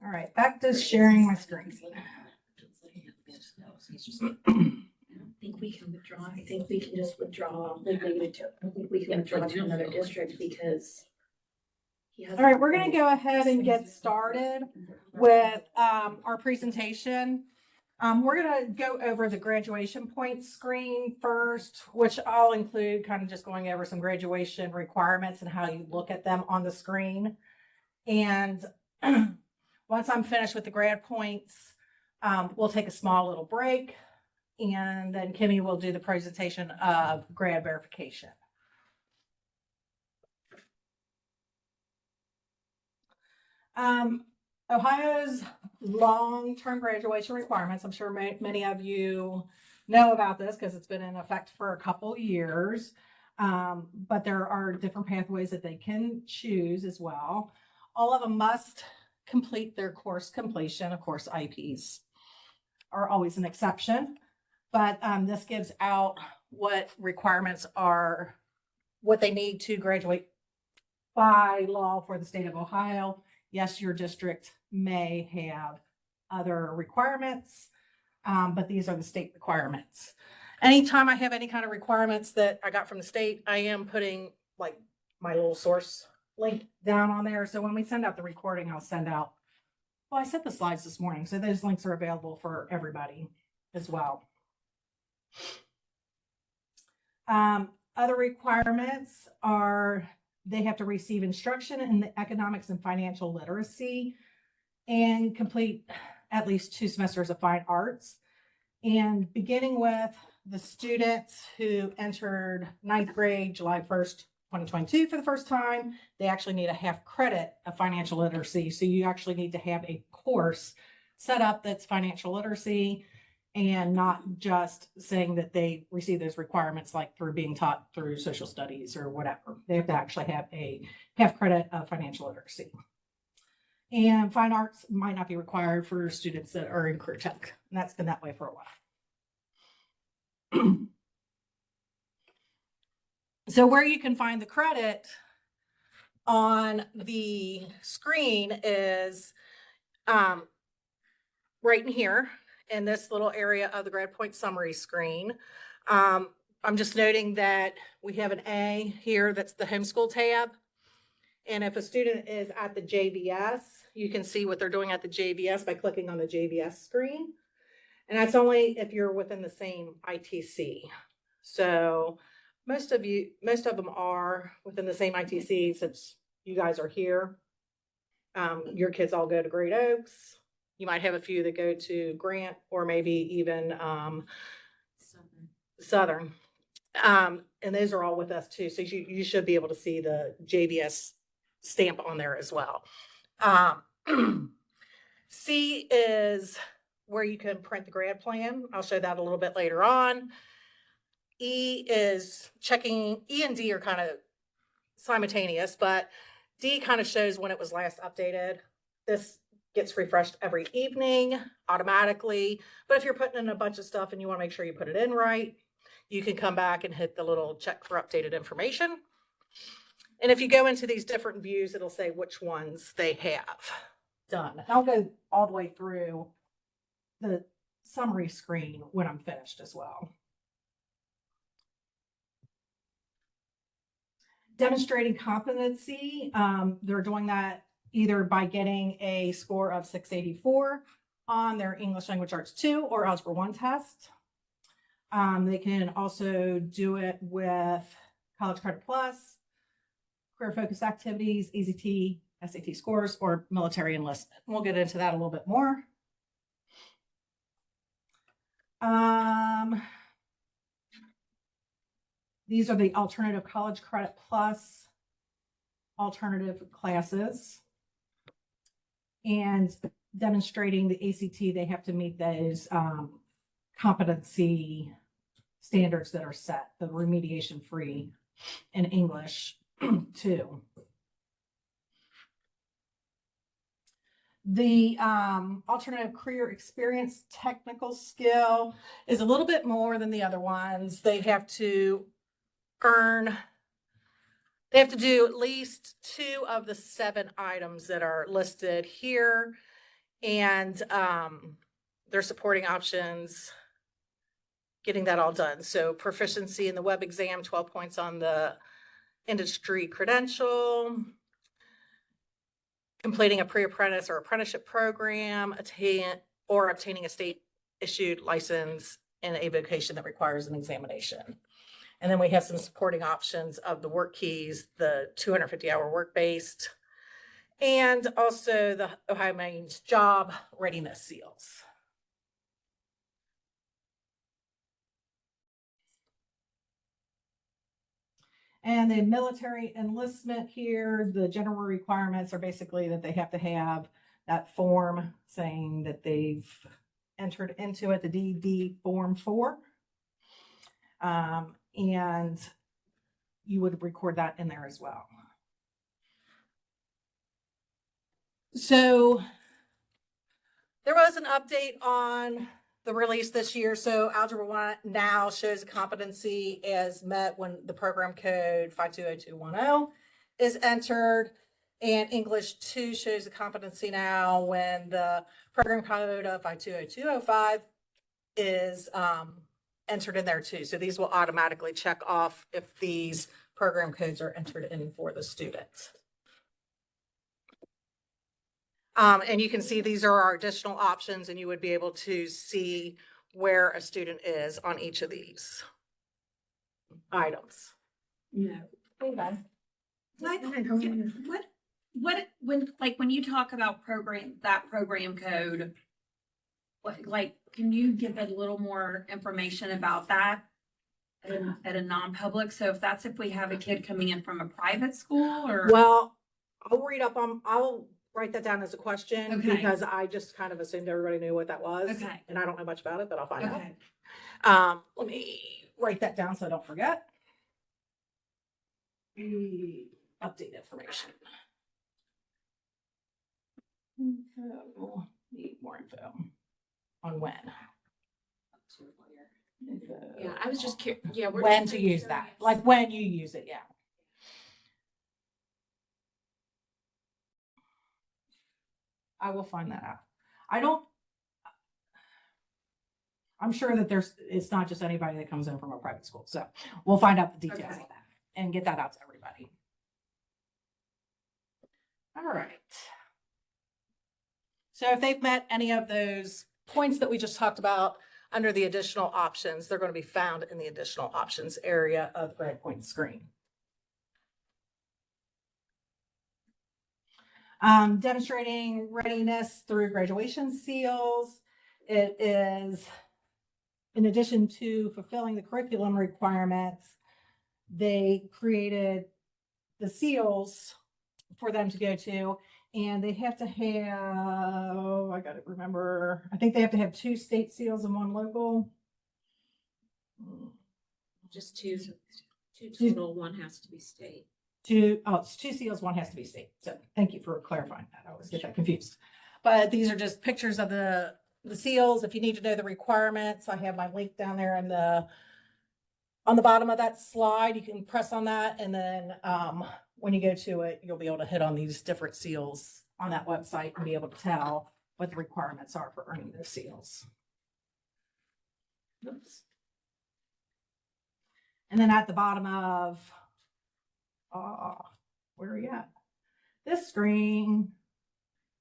All right, back to sharing my screen. I think we can withdraw. I think we can just withdraw. I think we can withdraw to another district because. All right, we're going to go ahead and get started with our presentation. We're going to go over the graduation point screen first, which I'll include kind of just going over some graduation requirements and how you look at them on the screen. And once I'm finished with the grad points, we'll take a small little break, and then Kimmy will do the presentation of grad verification. Ohio's long-term graduation requirements, I'm sure many of you know about this because it's been in effect for a couple years, but there are different pathways that they can choose as well. All of them must complete their course completion. Of course, IPs are always an exception, but this gives out what requirements are, what they need to graduate by law for the state of Ohio. Yes, your district may have other requirements, but these are the state requirements. Anytime I have any kind of requirements that I got from the state, I am putting like my little source link down on there. So when we send out the recording, I'll send out, well, I sent the slides this morning, so those links are available for everybody as well. Other requirements are they have to receive instruction in the economics and financial literacy and complete at least 2 semesters of fine arts. And beginning with the students who entered 9th grade, July 1st, 2022 for the first time, they actually need a half credit of financial literacy. So you actually need to have a course set up that's financial literacy and not just saying that they receive those requirements like through being taught through social studies or whatever. They have to actually have a half credit of financial literacy. And fine arts might not be required for students that are in career tech. And that's been that way for a while. So where you can find the credit on the screen is right in here in this little area of the grad point summary screen. I'm just noting that we have an A here, that's the homeschool tab. And if a student is at the JVS, you can see what they're doing at the JVS by clicking on the JVS screen. And that's only if you're within the same ITC. So most of them are within the same ITC since you guys are here. Your kids all go to Great Oaks. You might have a few that go to Grant or maybe even Southern. And those are all with us too. So you should be able to see the JVS stamp on there as well. C is where you can print the grad plan. I'll show that a little bit later on. E is checking, E and D are kind of simultaneous, but D kind of shows when it was last updated. This gets refreshed every evening automatically. But if you're putting in a bunch of stuff and you want to make sure you put it in right, you can come back and hit the little check for updated information. And if you go into these different views, it'll say which ones they have done. I'll go all the way through the summary screen when I'm finished as well. Demonstrating competency, they're doing that either by getting a score of 684 on their English Language Arts 2 or Algebra 1 test. They can also do it with College Credit Plus, career focused activities, ECT, SAT scores, or military enlistment. We'll get into that a little bit more. These are the alternative College Credit Plus alternative classes. And demonstrating the ACT, they have to meet those competency standards that are set, the remediation free in English too. The alternative career experience technical skill is a little bit more than the other ones. They have to earn They have to do at least 2 of the 7 items that are listed here. And their supporting options, getting that all done. So proficiency in the web exam, 12 points on the industry credential, completing a pre-apprentice or apprenticeship program, obtaining a state-issued license in a vocation that requires an examination. And then we have some supporting options of the work keys, the 250-hour work-based, and also the Ohio Maine's job readiness seals. And the military enlistment here, the general requirements are basically that they have to have that form saying that they've entered into it, the DD Form 4. And you would record that in there as well. So there was an update on the release this year. So Algebra 1 now shows a competency as met when the program code 520210 is entered. And English 2 shows a competency now when the program code of 520205 is entered in there too. So these will automatically check off if these program codes are entered in for the students. And you can see these are our additional options, and you would be able to see where a student is on each of these items. No. Okay. When you talk about that program code, can you give a little more information about that at a non-public? So if we have a kid coming in from a private school or? Well, I'll write that down as a question. Okay. Because I just kind of assumed everybody knew what that was. Okay. And I don't know much about it, but I'll find Okay. out. Let me write that down so I don't forget. Update information. Info. Need more info on when. Info. Yeah, I was just curious. Yeah, When to use that, like when you use it, yeah. I will find that out. I'm sure that it's not just anybody that comes in from a private school. So we'll find out the details Okay. of that and get that out to everybody. All right. So if they've met any of those points that we just talked about under the additional options, they're going to be found in the additional options area of the Grad Point screen. Demonstrating readiness through graduation seals. It is, in addition to fulfilling the curriculum requirements, they created the seals for them to go to, and they have to have, I got to remember, I think they have to have 2 state seals and 1 local. just two total. One has to be state. It's 2 seals, 1 has to be state. So thank you for clarifying that. I always get that confused. But these are just pictures of the seals. If you need to know the requirements, I have my link down there on the bottom of that slide. You can press on that, and then when you go to it, you'll be able to hit on these different seals on that website and be able to tell what the requirements are for earning those seals. Oops. And then at the bottom of where are we at? This screen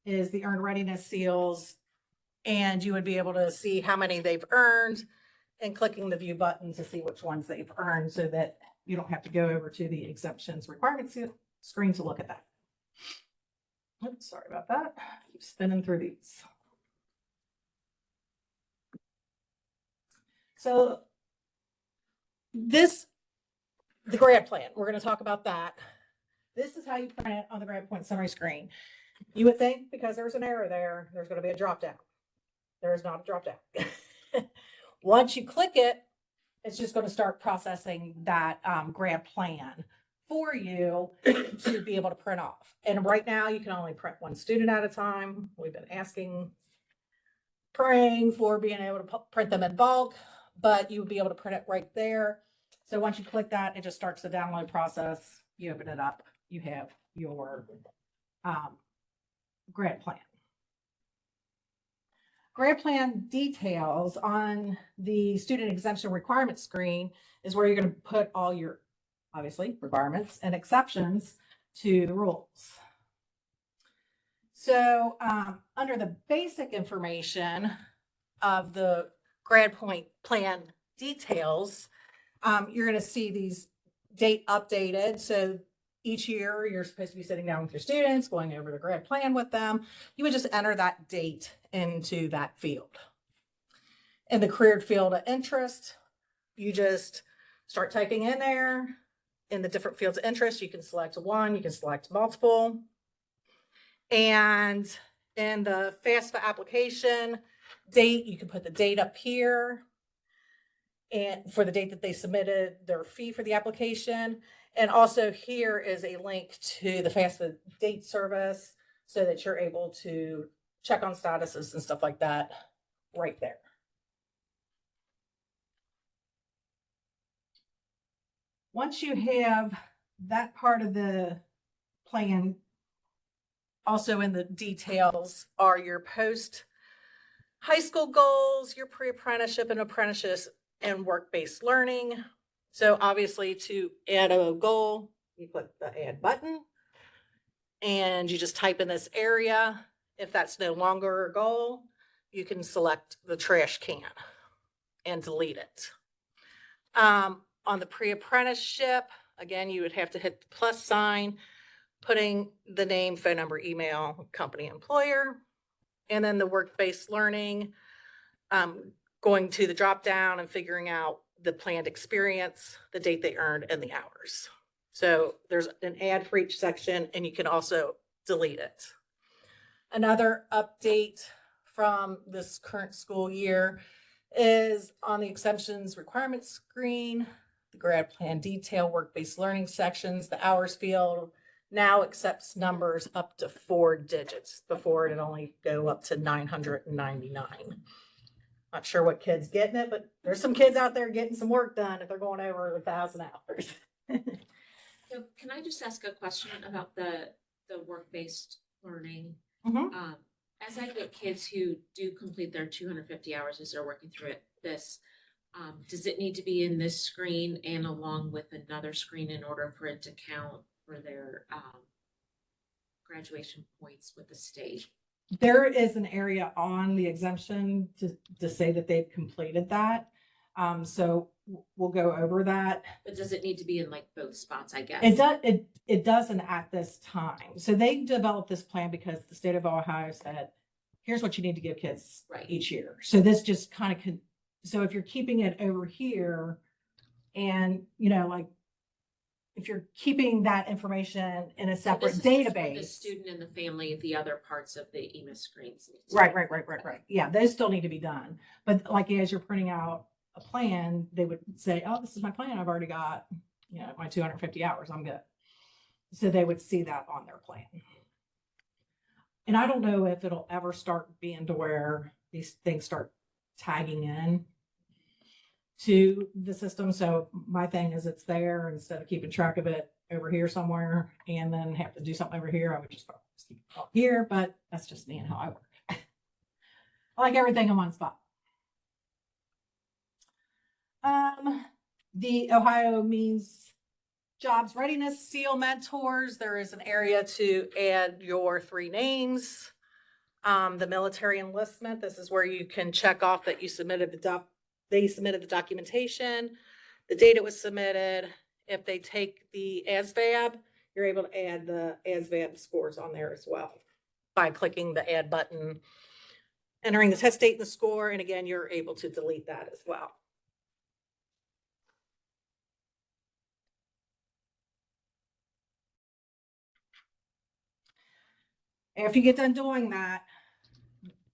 is the earned readiness seals, and you would be able to see how many they've earned and clicking the view button to see which ones they've earned so that you don't have to go over to the exemptions requirements screen to look at that. Oops, sorry about that. Keep spinning through these. So the grad plan, we're going to talk about that. This is how you print it on the Grad Point summary screen. You would think because there's an arrow there, there's going to be a drop down. There is not a drop down. Once you click it, it's just going to start processing that grad plan for you to be able to print off. And right now you can only print 1 student at a time. We've been praying for being able to print them in bulk, but you would be able to print it right there. So once you click that, it just starts the download process. you open it up, you have your grad plan. Grad plan details on the student exemption requirement screen is where you're going to put all your, obviously, requirements and exceptions to the rules. So under the basic information of the grad point plan details, you're going to see these date updated. So each year you're supposed to be sitting down with your students, going over the grad plan with them. You would just enter that date into that field. In the career field of interest, you just start typing in there. In the different fields of interest, you can select one, you can select multiple. And in the FAFSA application date, you can put the date up here and for the date that they submitted their fee for the application. And also here is a link to the FAFSA date service so that you're able to check on statuses and stuff like that right there. Once you have that part of the plan, also in the details are your post high school goals, your pre-apprenticeship and apprenticeship and work-based learning. So obviously to add a goal, you click the add button and you just type in this area. If that's no longer a goal, you can select the trash can and delete it. On the pre-apprenticeship, again, you would have to hit the plus sign, putting the name, phone number, email, company, employer, and then the work-based learning, going to the drop down and figuring out the planned experience, the date they earned, and the hours. So there's an ad for each section, and you can also delete it. Another update from this current school year is on the exemptions requirement screen, the grad plan detail, work-based learning sections, the hours field now accepts numbers up to 4 digits. Before it'd only go up to 999. Not sure what kid's getting it, but there's some kids out there getting some work done if they're going over 1,000 hours. So can I just ask a question about the work-based learning? Mhm. As I get kids who do complete their 250 hours as they're working through this, does it need to be in this screen and along with another screen in order for it to count for their graduation points with the state? There is an area on the exemption to say that they've completed that. So we'll go over that. But does it need to be in like both spots, I guess? It doesn't at this time. So they developed this plan because the state of Ohio said, here's what you need to give kids each year. So this just kind of could, so if you're keeping it over here and, like if you're keeping that information in a separate database. The student and the family, the other parts of the EMIS screens. Right. Yeah, those still need to be done. But like as you're printing out a plan, they would say, oh, this is my plan. I've already got, my 250 hours. I'm good. So they would see that on their plan. And I don't know if it'll ever start being to where these things start tagging in to the system. So my thing is it's there instead of keeping track of it over here somewhere and then have to do something over here. I would just keep it all here, but that's just me and how I work. I like everything in one spot. The Ohio Means Jobs Readiness Seal Mentors. There is an area to add your 3 names. The military enlistment. This is where you can check off that you submitted they submitted the documentation, the date it was submitted. If they take the ASVAB, you're able to add the ASVAB scores on there as well by clicking the add button, entering the test date and the score. And again, you're able to delete that as well. After you get done doing that,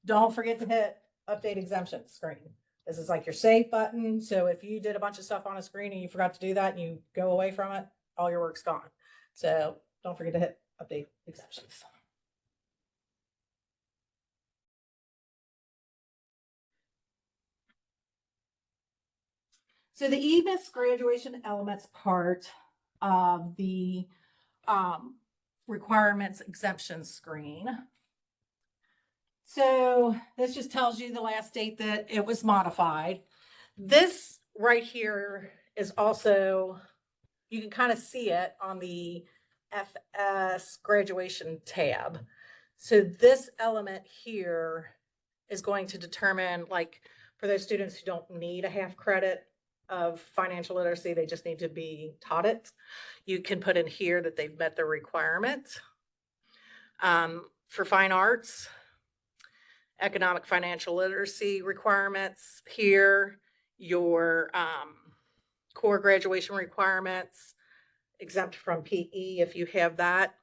don't forget to hit update exemption screen. This is like your save button. So if you did a bunch of stuff on a screen and you forgot to do that and you go away from it, all your work's gone. So don't forget to hit update exemptions. So the EMIS graduation elements part of the requirements exemption screen. So this just tells you the last date that it was modified. This right here is also, you can kind of see it on the FS graduation tab. So this element here is going to determine, like, for those students who don't need a half credit of financial literacy, they just need to be taught it. You can put in here that they've met the requirement. For fine arts, economic financial literacy requirements here, your core graduation requirements, exempt from PE if you have that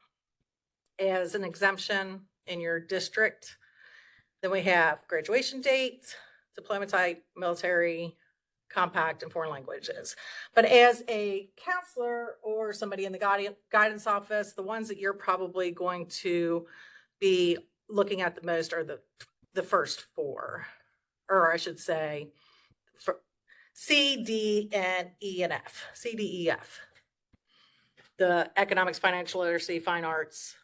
as an exemption in your district. Then we have graduation dates, deployment type, military, compact, and foreign languages. But as a counselor or somebody in the guidance office, the ones that you're probably going to be looking at the most are the first four, or I should say for C, D, and E, and F. C, D, E, F. The economics, financial literacy, fine arts,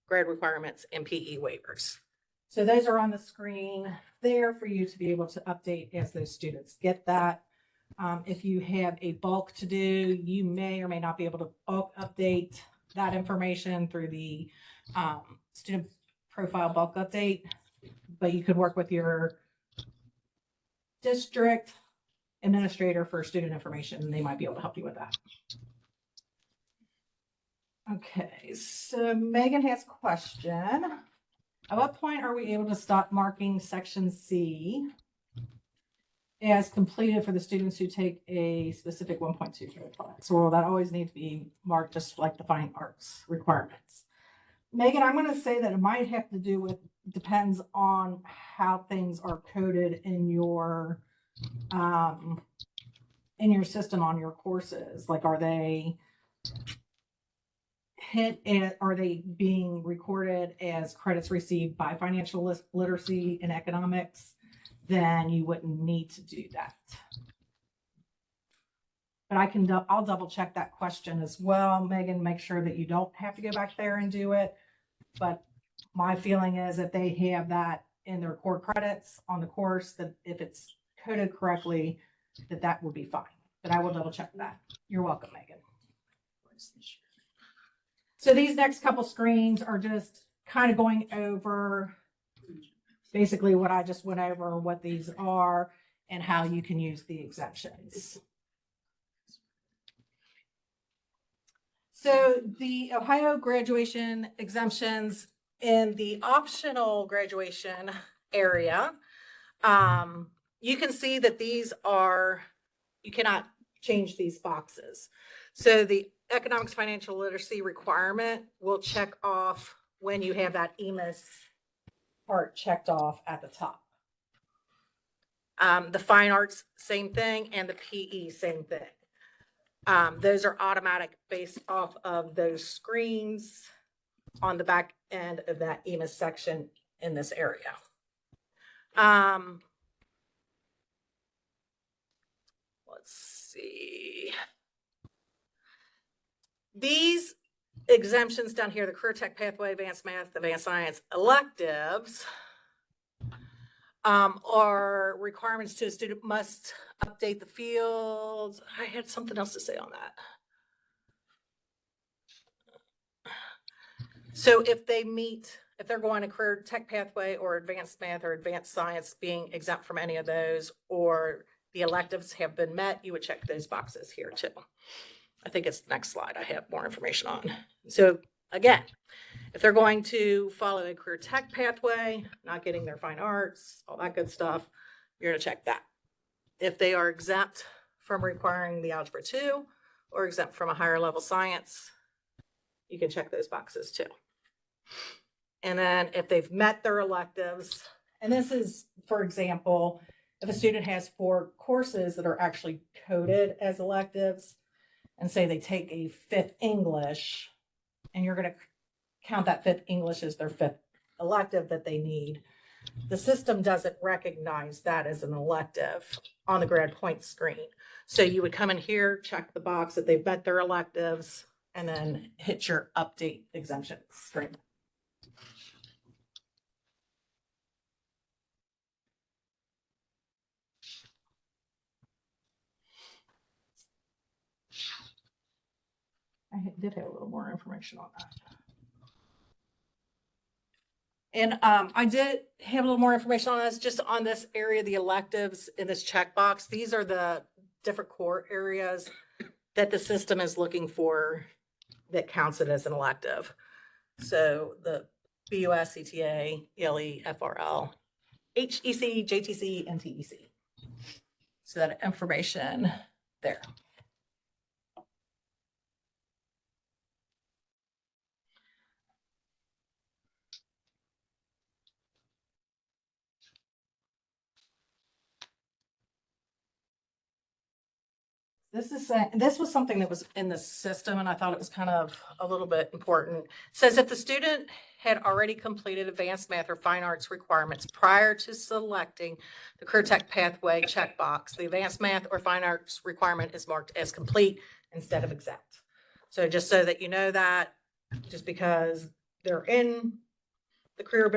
grade requirements, and PE waivers. So those are on the screen there for you to be able to update as those students get that. If you have a bulk to do, you may or may not be able to bulk update that information through the student profile bulk update, but you could work with your district administrator for student information, and they might be able to help you with that. Okay, so Megan has a question. At what point are we able to stop marking section C as completed for the students who take a specific 1.2 class? So will that always need to be marked just like the fine arts requirements? Megan, I'm going to say that it might have to do with, depends on how things are coded in your system on your courses. Like, are they are they being recorded as credits received by financial literacy and economics? Then you wouldn't need to do that. But I'll double check that question as well, Megan, make sure that you don't have to go back there and do it. But my feeling is that they have that in their core credits on the course, that if it's coded correctly, that would be fine. But I will double check that. You're welcome, Megan. So these next couple screens are just kind of going over basically what I just went over, what these are and how you can use the exemptions. So the Ohio graduation exemptions in the optional graduation area, you can see that these are, you cannot change these boxes. So the economics financial literacy requirement will check off when you have that EMIS part checked off at the top. The fine arts, same thing, and the PE, same thing. Those are automatic based off of those screens on the back end of that EMIS section in this area. Let's see. These exemptions down here, the career tech pathway, advanced math, advanced science electives, are requirements to a student must update the fields. I had something else to say on that. So if they're going to career tech pathway or advanced math or advanced science, being exempt from any of those, or the electives have been met, you would check those boxes here too. I think it's the next slide I have more information on. So again, if they're going to follow a career tech pathway, not getting their fine arts, all that good stuff, you're going to check that. If they are exempt from requiring the Algebra 2 or exempt from a higher level science, you can check those boxes too. And then if they've met their electives, and this is, for example, if a student has 4 courses that are actually coded as electives, and say they take a 5th English, and you're going to count that 5th English as their 5th elective that they need, the system doesn't recognize that as an elective on the grad point screen. So you would come in here, check the box that they've met their electives, and then hit your update exemption screen. I did have a little more information on that. And I did have a little more information on this, just on this area, the electives in this checkbox. These are the different core areas that the system is looking for that counts it as an elective. So the BUS, CTA, ELE, FRL, HEC, JTC, and TEC. So that information there. This was something that was in the system, and I thought it was kind of a little bit important. It says if the student had already completed advanced math or fine arts requirements prior to selecting the career tech pathway checkbox, the advanced math or fine arts requirement is marked as complete instead of exempt. So just so that you know that, just because they're in the career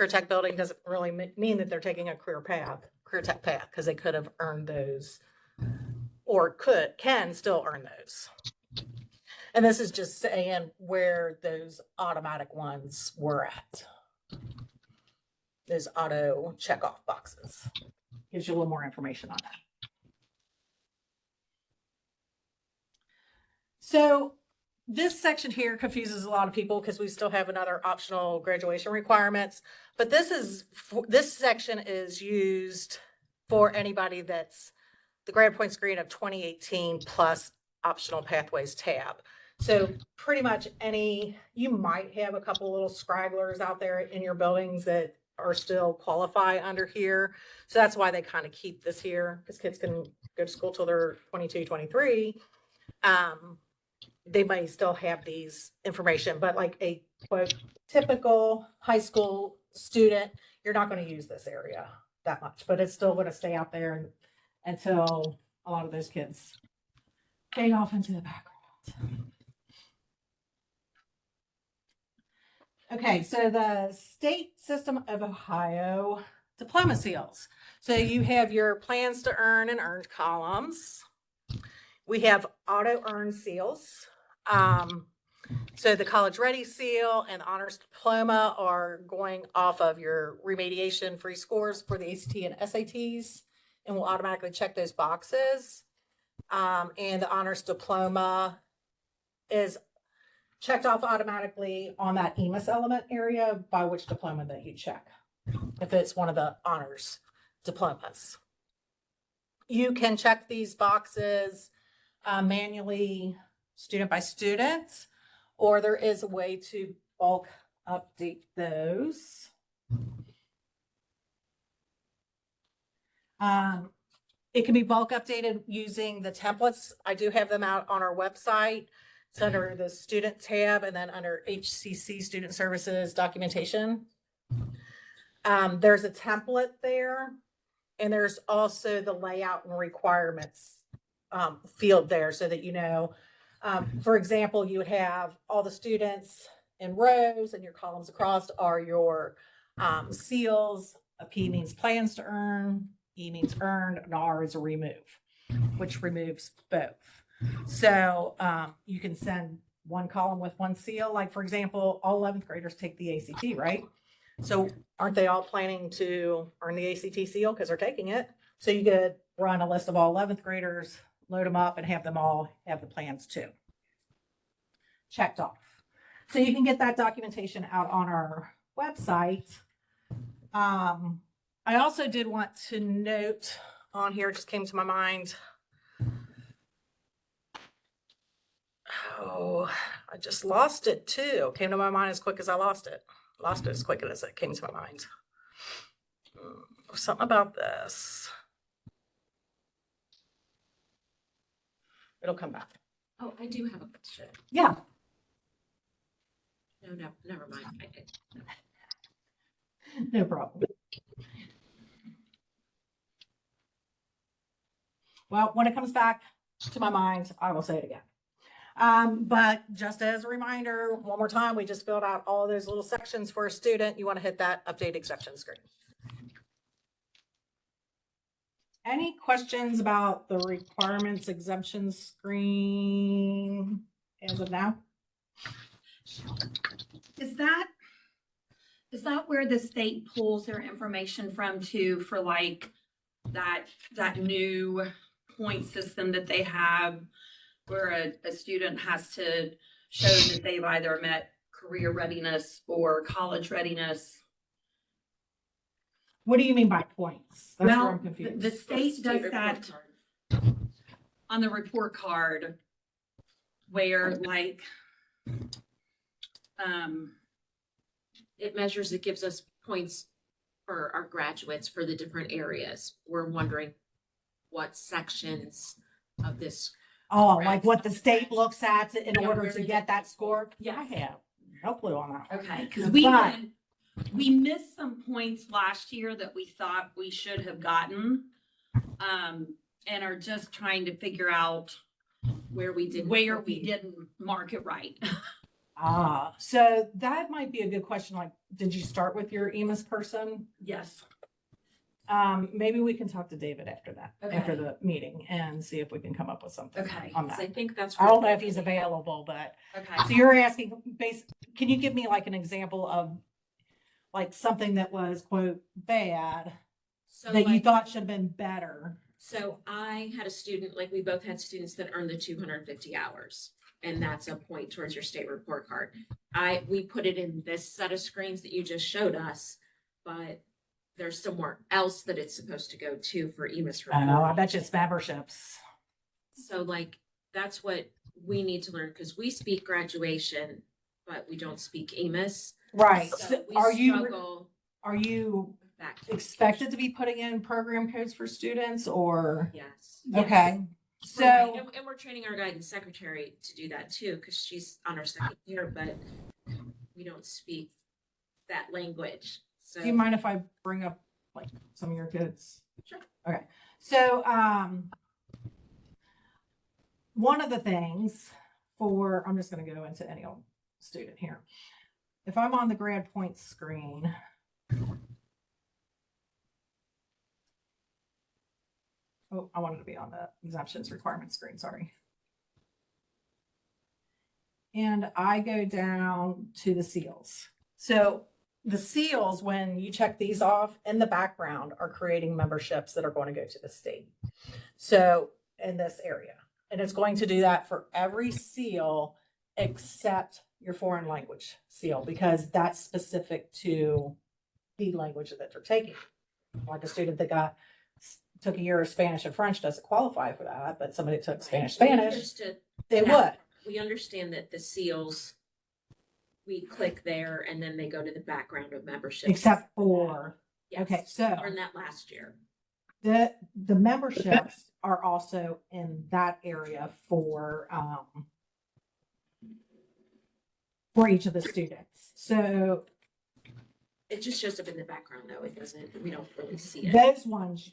tech building doesn't really mean that they're taking a career tech path, because they could have earned those, or can still earn those. And this is just saying where those automatic ones were at. Those auto checkoff boxes. Gives you a little more information on that. So this section here confuses a lot of people because we still have another optional graduation requirements. But this section is used for anybody that's the grad point screen of 2018 plus optional pathways tab. So pretty much you might have a couple little scragglers out there in your buildings that are still qualify under here. So that's why they kind of keep this here, because kids can go to school till they're 22, 23. They may still have these information, but like a quote, typical high school student, you're not going to use this area that much, but it's still going to stay out there until a lot of those kids fade off into the background. Okay, so the state system of Ohio diploma seals. So you have your plans to earn and earned columns. We have auto earned seals. So the college ready seal and the honors diploma are going off of your remediation free scores for the ACT and SATs, and we'll automatically check those boxes. And the honors diploma is checked off automatically on that EMIS element area by which diploma that you check, if it's one of the honors diplomas. You can check these boxes manually, student by student, or there is a way to bulk update those. It can be bulk updated using the templates. I do have them out on our website. It's under the student tab, and then under HCC student services documentation. There's a template there, and there's also the layout and requirements field there, so that you know, for example, you would have all the students in rows, and your columns across are your seals. A P means plans to earn, E means earned, and R is a remove, which removes both. So you can send one column with one seal. Like, for example, all 11th graders take the ACT, right? So aren't they all planning to earn the ACT seal because they're taking it? So you could run a list of all 11th graders, load them up, and have them all have the plans too. Checked off. So you can get that documentation out on our website. I also did want to note on here, it just came to my mind. Oh, I just lost it too. Came to my mind as quick as I lost it. Lost it as quick as it came to my mind. Something about this. It'll come back. Oh, I do have a question. Yeah. No, never mind. No problem. Well, when it comes back to my mind, I will say it again. But just as a reminder, one more time, we just filled out all those little sections for a student. You want to hit that update exception screen. Any questions about the requirements exemption screen as of now? Is that where the state pulls their information from too, for like that new point system that they have, where a student has to show that they've either met career readiness or college readiness? What do you mean by points? That's where Well, I'm confused. the state does that on the report card, where like, It measures, it gives us points for our graduates for the different areas. We're wondering what sections of this. Oh, like what the state looks at in Yeah, order where to they get that get- score? Yes. I have no clue on that. okay, because But- we missed some points last year that we thought we should have gotten. And are just trying to figure out Where we didn't. where we didn't mark it right. So that might be a good question. Like, did you start with your EMIS person? Yes. Maybe we can talk to David after that, after Okay. the meeting, and see if we can come up with something Okay. on I that. think that's. I don't know if he's available, but so Okay. you're asking can you give me like an example of like something that was quote bad So that you like- thought should have been better? So I had a student, like we both had students that earned the 250 hours. And that's a point towards your state report card. We put it in this set of screens that you just showed us, but there's somewhere else that it's supposed to go to for EMIS I know, I reporting. bet you it's memberships. So like, that's what we need to learn, because we speak graduation, but we don't speak EMIS. Right. So So we are you back. expected to be putting in program codes for students or? Yes. Okay, so, And we're training our guidance secretary to do that too, because she's on her second year, but we don't speak that language. So do you mind if I bring up like some of your kids? Sure. Okay, so, one of the things I'm just gonna go into any old student here. If I'm on the grad points screen. Oh, I wanted to be on the exemptions requirement screen, sorry. And I go down to the seals. So the seals, when you check these off in the background, are creating memberships that are going to go to the state. So in this area, and it's going to do that for every seal except your foreign language seal, because that's specific to the language that they're taking. Like a student that took a year of Spanish and French doesn't qualify for that, but somebody took Spanish, We they Yeah. would. We understand that the seals, we click there and then they go to the background of membership. Except for, Yes. okay, so Learned that last year. the memberships are also in that area for each of the students. So It just shows up in the background though. It doesn't, we don't really see it. those ones,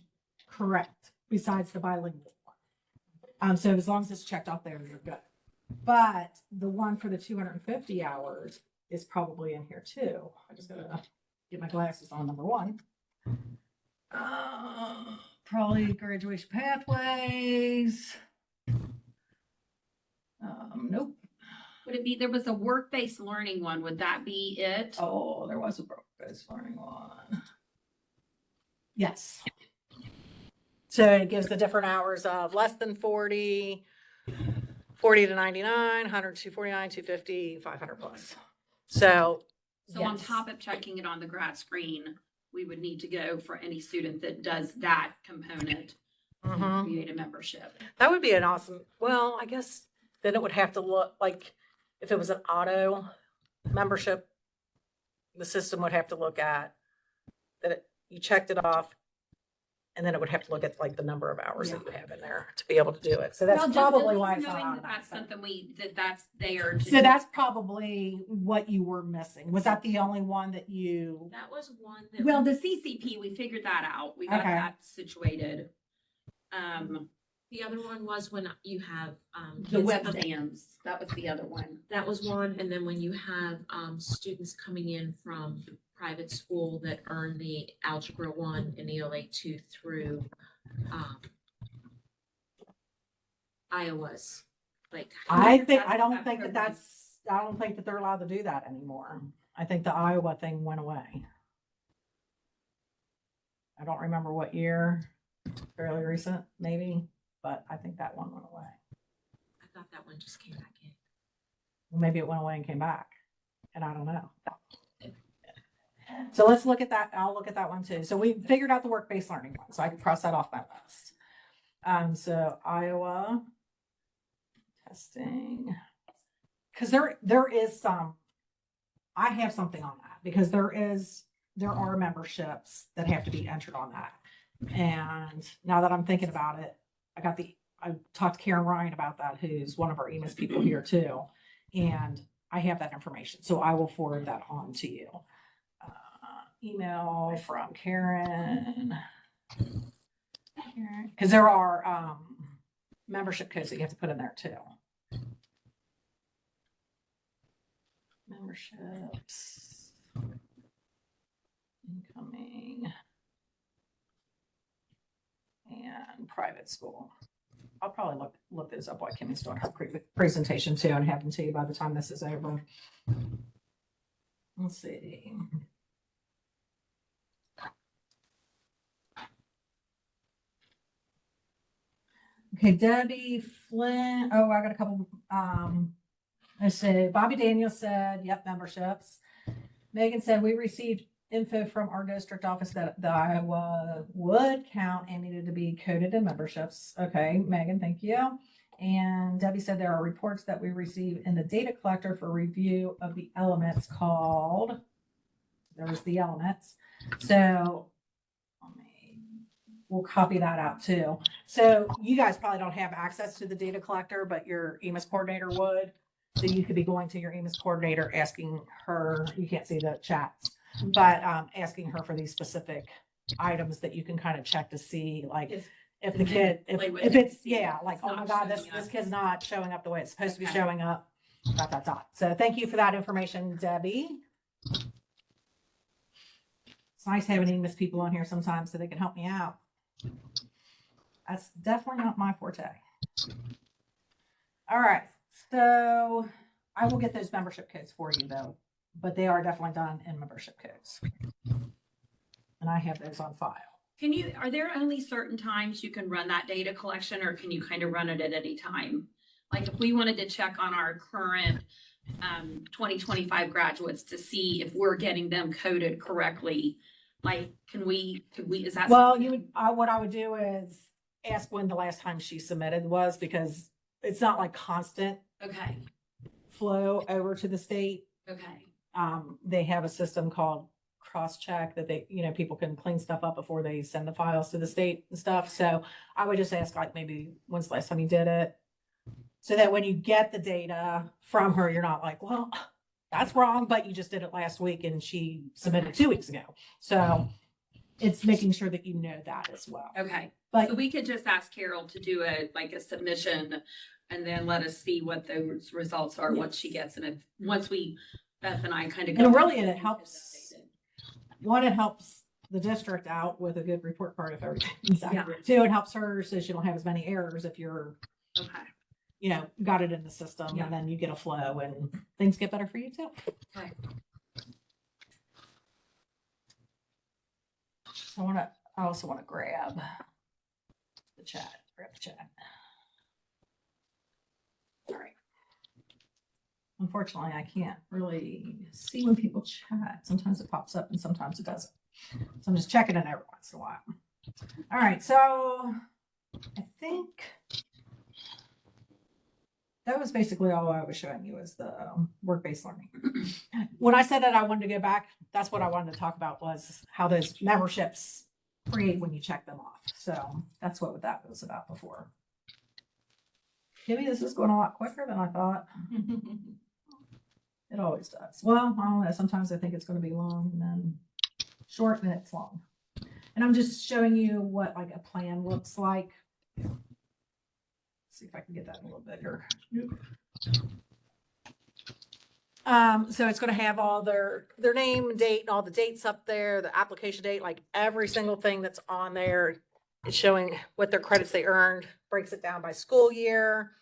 correct, besides the bilingual one. So as long as it's checked off there, you're good. But the one for the 250 hours is probably in here too. I'm just gonna get my glasses on, number one. Probably graduation pathways. Nope. Would it be, there was a work-based learning one, would that be it? Oh, there was a broke-based learning one. Yes. So it gives the different hours of less than 40, 40 to 99, 100 to 249, 250, 500 plus. So. So on yes. top of checking it on the grad screen, we would need to go for any student that does that component and Mhm. create a membership. That would be an awesome, well, I guess then it would have to look like if it was an auto membership, the system would have to look at that you checked it off. And then it would have to look at like the number of hours that you have in there to be able to do it. So that's Well, just probably at least why it's knowing not that on that's that. something that's there. So that's probably what you were missing. Was that the only one that you? That was one that. Well, the CCP, we figured that out. We got Okay. that situated. The other one was when you have, The kids- webams, that was the other one. that was one, and then when you have, students coming in from private school that earn the Algebra 1 and ELA 2 through, Iowa's, like. I think, That's I don't that think that program. I don't think that they're allowed to do that anymore. I think the Iowa thing went away. I don't remember what year, fairly recent, maybe, but I think that one went away. I thought that one just came back in. Well, maybe it went away and came back, and I don't know. So let's look at that. I'll look at that one too. So we figured out the work-based learning one, so I can cross that off my list. So Iowa testing, because there is some, I have something on that because there are memberships that have to be entered on that. And now that I'm thinking about it, I talked to Karen Ryan about that, who's one of our EMIS people here too. And I have that information, so I will forward that on to you. Email from Karen. Because there are membership codes that you have to put in there too. Memberships. Incoming. And private school. I'll probably look those up while Kimmy's doing her presentation too and have them to you by the time this is over. Let's see. Okay, Debbie Flynn. Oh, I got a couple. I say Bobby Daniels said, yep, memberships. Megan said we received info from our district office that the Iowa would count and needed to be coded in memberships. Okay, Megan, thank you. And Debbie said there are reports that we receive in the data collector for review of the elements called. There's the elements. So we'll copy that out too. So you guys probably don't have access to the data collector, but your EMIS coordinator would. So you could be going to your EMIS coordinator, asking her, you can't see the chats, but asking her for these specific items that you can kind of check to see, like if the kid, if it's, yeah, like, oh my God, this kid's not showing up the way it's supposed to be showing up, ... So thank you for that information, Debbie. It's nice having EMIS people on here sometimes so they can help me out. That's definitely not my forte. All right. So I will get those membership codes for you though, but they are definitely done in membership codes. And I have those on file. Are there only certain times you can run that data collection, or can you kind of run it at any time? Like if we wanted to check on our current 2025 graduates to see if we're getting them coded correctly, like, could we, is that? Well, what I would do is ask when the last time she submitted was, because it's not like constant Okay, flow over to the state. okay. They have a system called cross-check that people can clean stuff up before they send the files to the state and stuff. So I would just ask, like, maybe when's the last time you did it? So that when you get the data from her, you're not like, well, that's wrong, but you just did it last week and she submitted 2 weeks ago. So it's making sure that you know that as well. Okay, But so we could just ask Carol to do a submission and then let us see what those results are once she gets, and if, once Beth and I kind of. And really, it helps. One, it helps the district out with a good report card if everything's accurate. Two, it helps her so she don't have as many errors if you're, Okay. Got it in the system, and then you get a flow and things get better for you too. Okay. So I also want to grab the chat. All right. Unfortunately, I can't really see when people chat. Sometimes it pops up and sometimes it doesn't. So I'm just checking it every once in a while. All right. So I think that was basically all I was showing you, is the work-based learning. When I said that I wanted to go back, that's what I wanted to talk about, was how those memberships create when you check them off. So that's what that was about before. Kimmy, this is going a lot quicker than I thought. It always does. Well, I don't know. Sometimes I think it's going to be long and then short and it's long. And I'm just showing you what like a plan looks like. see if I can get that a little bigger. So it's going to have all their name, date, and all the dates up there, the application date, like every single thing that's on there. It's showing what their credits they earned, breaks it down by school year,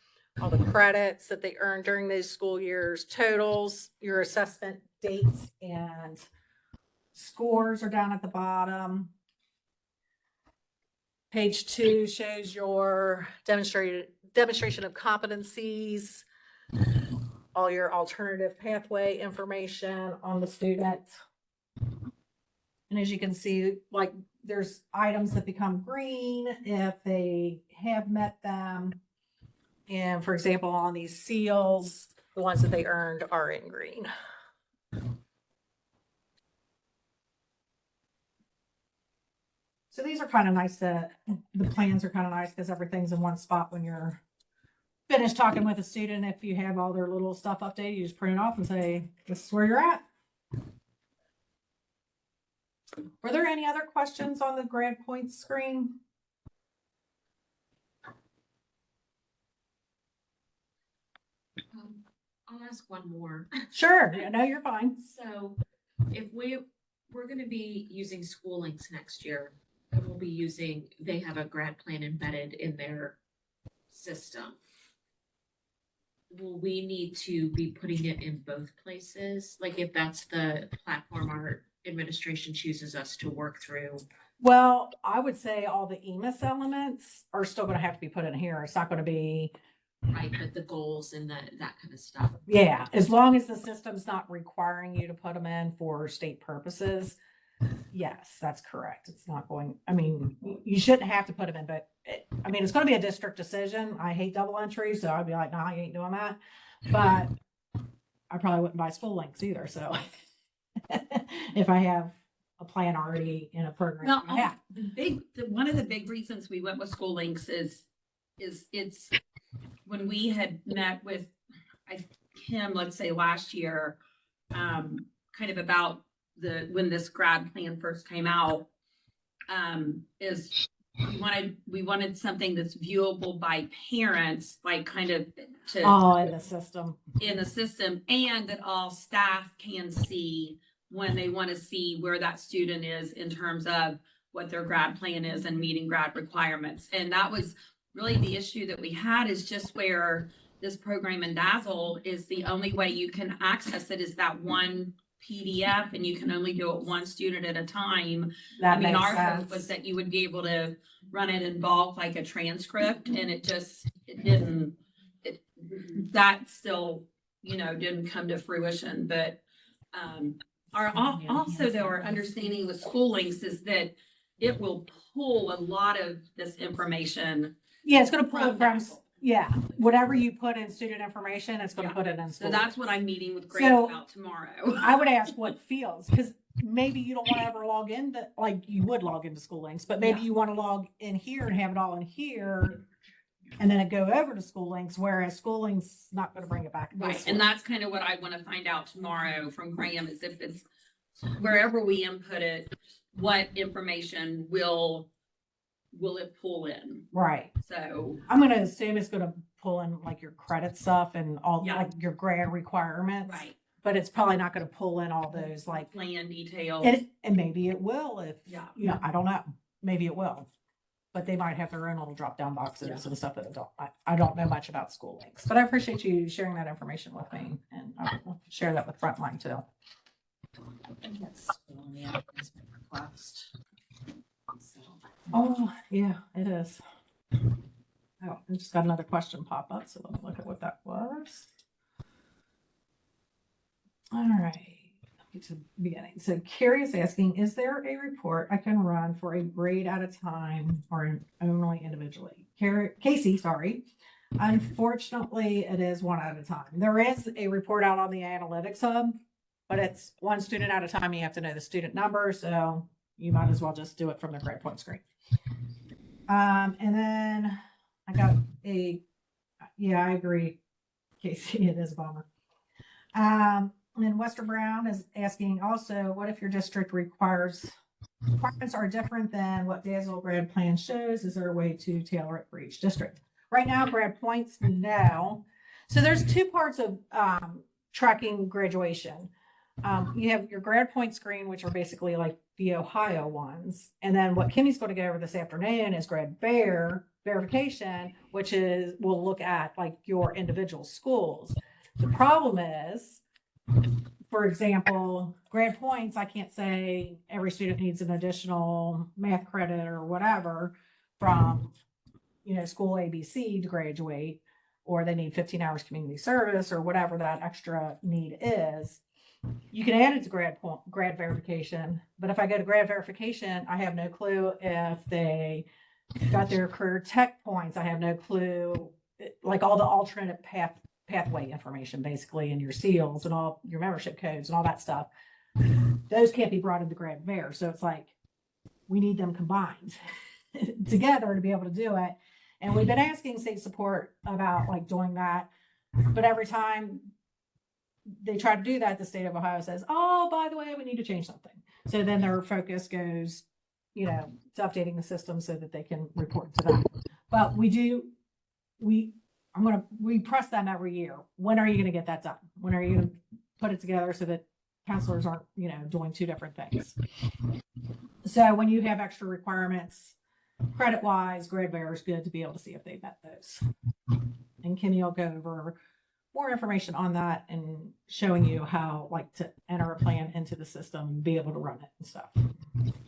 all the credits that they earned during those school years, totals, your assessment dates, and scores are down at the bottom. Page 2 shows your demonstration of competencies, all your alternative pathway information on the student. And as you can see, like there's items that become green if they have met them. And for example, on these seals, the ones that they earned are in green. So these are kind of nice the plans are kind of nice because everything's in one spot when you're finished talking with a student. If you have all their little stuff updated, you just print it off and say, this is where you're at. Were there any other questions on the grad points screen? I'll ask one more. Sure. Yeah, no, you're fine. So if we're going to be using school links next year, and we'll be using, they have a grad plan embedded in their system. Will we need to be putting it in both places? Like if that's the platform our administration chooses us to work through? Well, I would say all the EMIS elements are still going to have to be put in here. It's not going to be Right, but the goals and that kind of stuff. Yeah, as long as the system's not requiring you to put them in for state purposes. Yes, that's correct. It's not going, I mean, you shouldn't have to put them in, but it's going to be a district decision. I hate double entry, so I'd be like, nah, I ain't doing that. But I probably wouldn't buy school links either. So if I have a plan already in a program. Well, one of the big reasons we went with school links is it's when we had met with him, let's say last year, kind of about when this grad plan first came out, is we wanted something that's viewable by parents, like kind of in the system, and that all staff can see when they want to see where that student is in terms of what their grad plan is and meeting grad requirements. And that was really the issue that we had, is just where this program in Dazzle is the only way you can access it is that one PDF, and you can only do it one student at a time. That makes our sense. hope was that you would be able to run it in bulk like a transcript, and that still, didn't come to fruition. But our understanding with school links is that it will pull a lot of this information. Yeah, it's going to pull it from, Dazzle. Whatever you put in student information, it's going to put it in school. So that's what I'm meeting with Grad about tomorrow. I would ask what fields, because maybe you don't want to ever log in, like you would log into school links, but maybe you want to log in here and have it all in here and then it go over to school links, whereas school links not going to bring it back. Right. And that's kind of what I want to find out tomorrow from Graham, is if it's wherever we input it, what information will it pull in? Right. So I'm going to assume it's going to pull in like your credit stuff and all Yeah. like your grad requirements. right. But it's probably not going to pull in all those like, Plan details. and maybe it will if, Yeah. I don't know. Maybe it will. But they might have their own little drop down boxes and stuff that I don't know much about school links. But I appreciate you sharing that information with me, and I will share that with Frontline too. Oh, yeah, it is. Oh, I just got another question pop up, so let me look at what that was. All right. To the beginning. So Carrie is asking, is there a report I can run for a grade at a time or only individually? Casey, sorry. Unfortunately, it is one at a time. There is a report out on the analytics hub, but it's one student at a time. You have to know the student number, so you might as well just do it from the grade point screen. And then I got I agree, Casey, it is a bummer. And Wester Brown is asking also, what if your district requirements are different than what Dazzle grad plan shows? Is there a way to tailor it for each district? Right now, grad points, no. So there's two parts of tracking graduation. You have your grad point screen, which are basically like the Ohio ones. And then what Kimmy's going to go over this afternoon is grad verification, which is we'll look at like your individual schools. The problem is, for example, grad points, I can't say every student needs an additional math credit or whatever from, school ABC to graduate, or they need 15 hours community service or whatever that extra need is. You can add it to grad verification, but if I go to grad verification, I have no clue if they got their career tech points. I have no clue, like all the alternate pathway information, basically, and your seals and all your membership codes and all that stuff. Those can't be brought into grad ver. So it's like, we need them combined together to be able to do it. And we've been asking state support about like doing that, but every time they try to do that, the state of Ohio says, oh, by the way, we need to change something. So then their focus goes, to updating the system so that they can report to that. But we press them every year. When are you going to get that done? When are you going to put it together so that counselors aren't, doing two different things? So when you have extra requirements, credit wise, grad ver is good to be able to see if they met those. And Kimmy will go over more information on that and showing you how like to enter a plan into the system and be able to run it and stuff.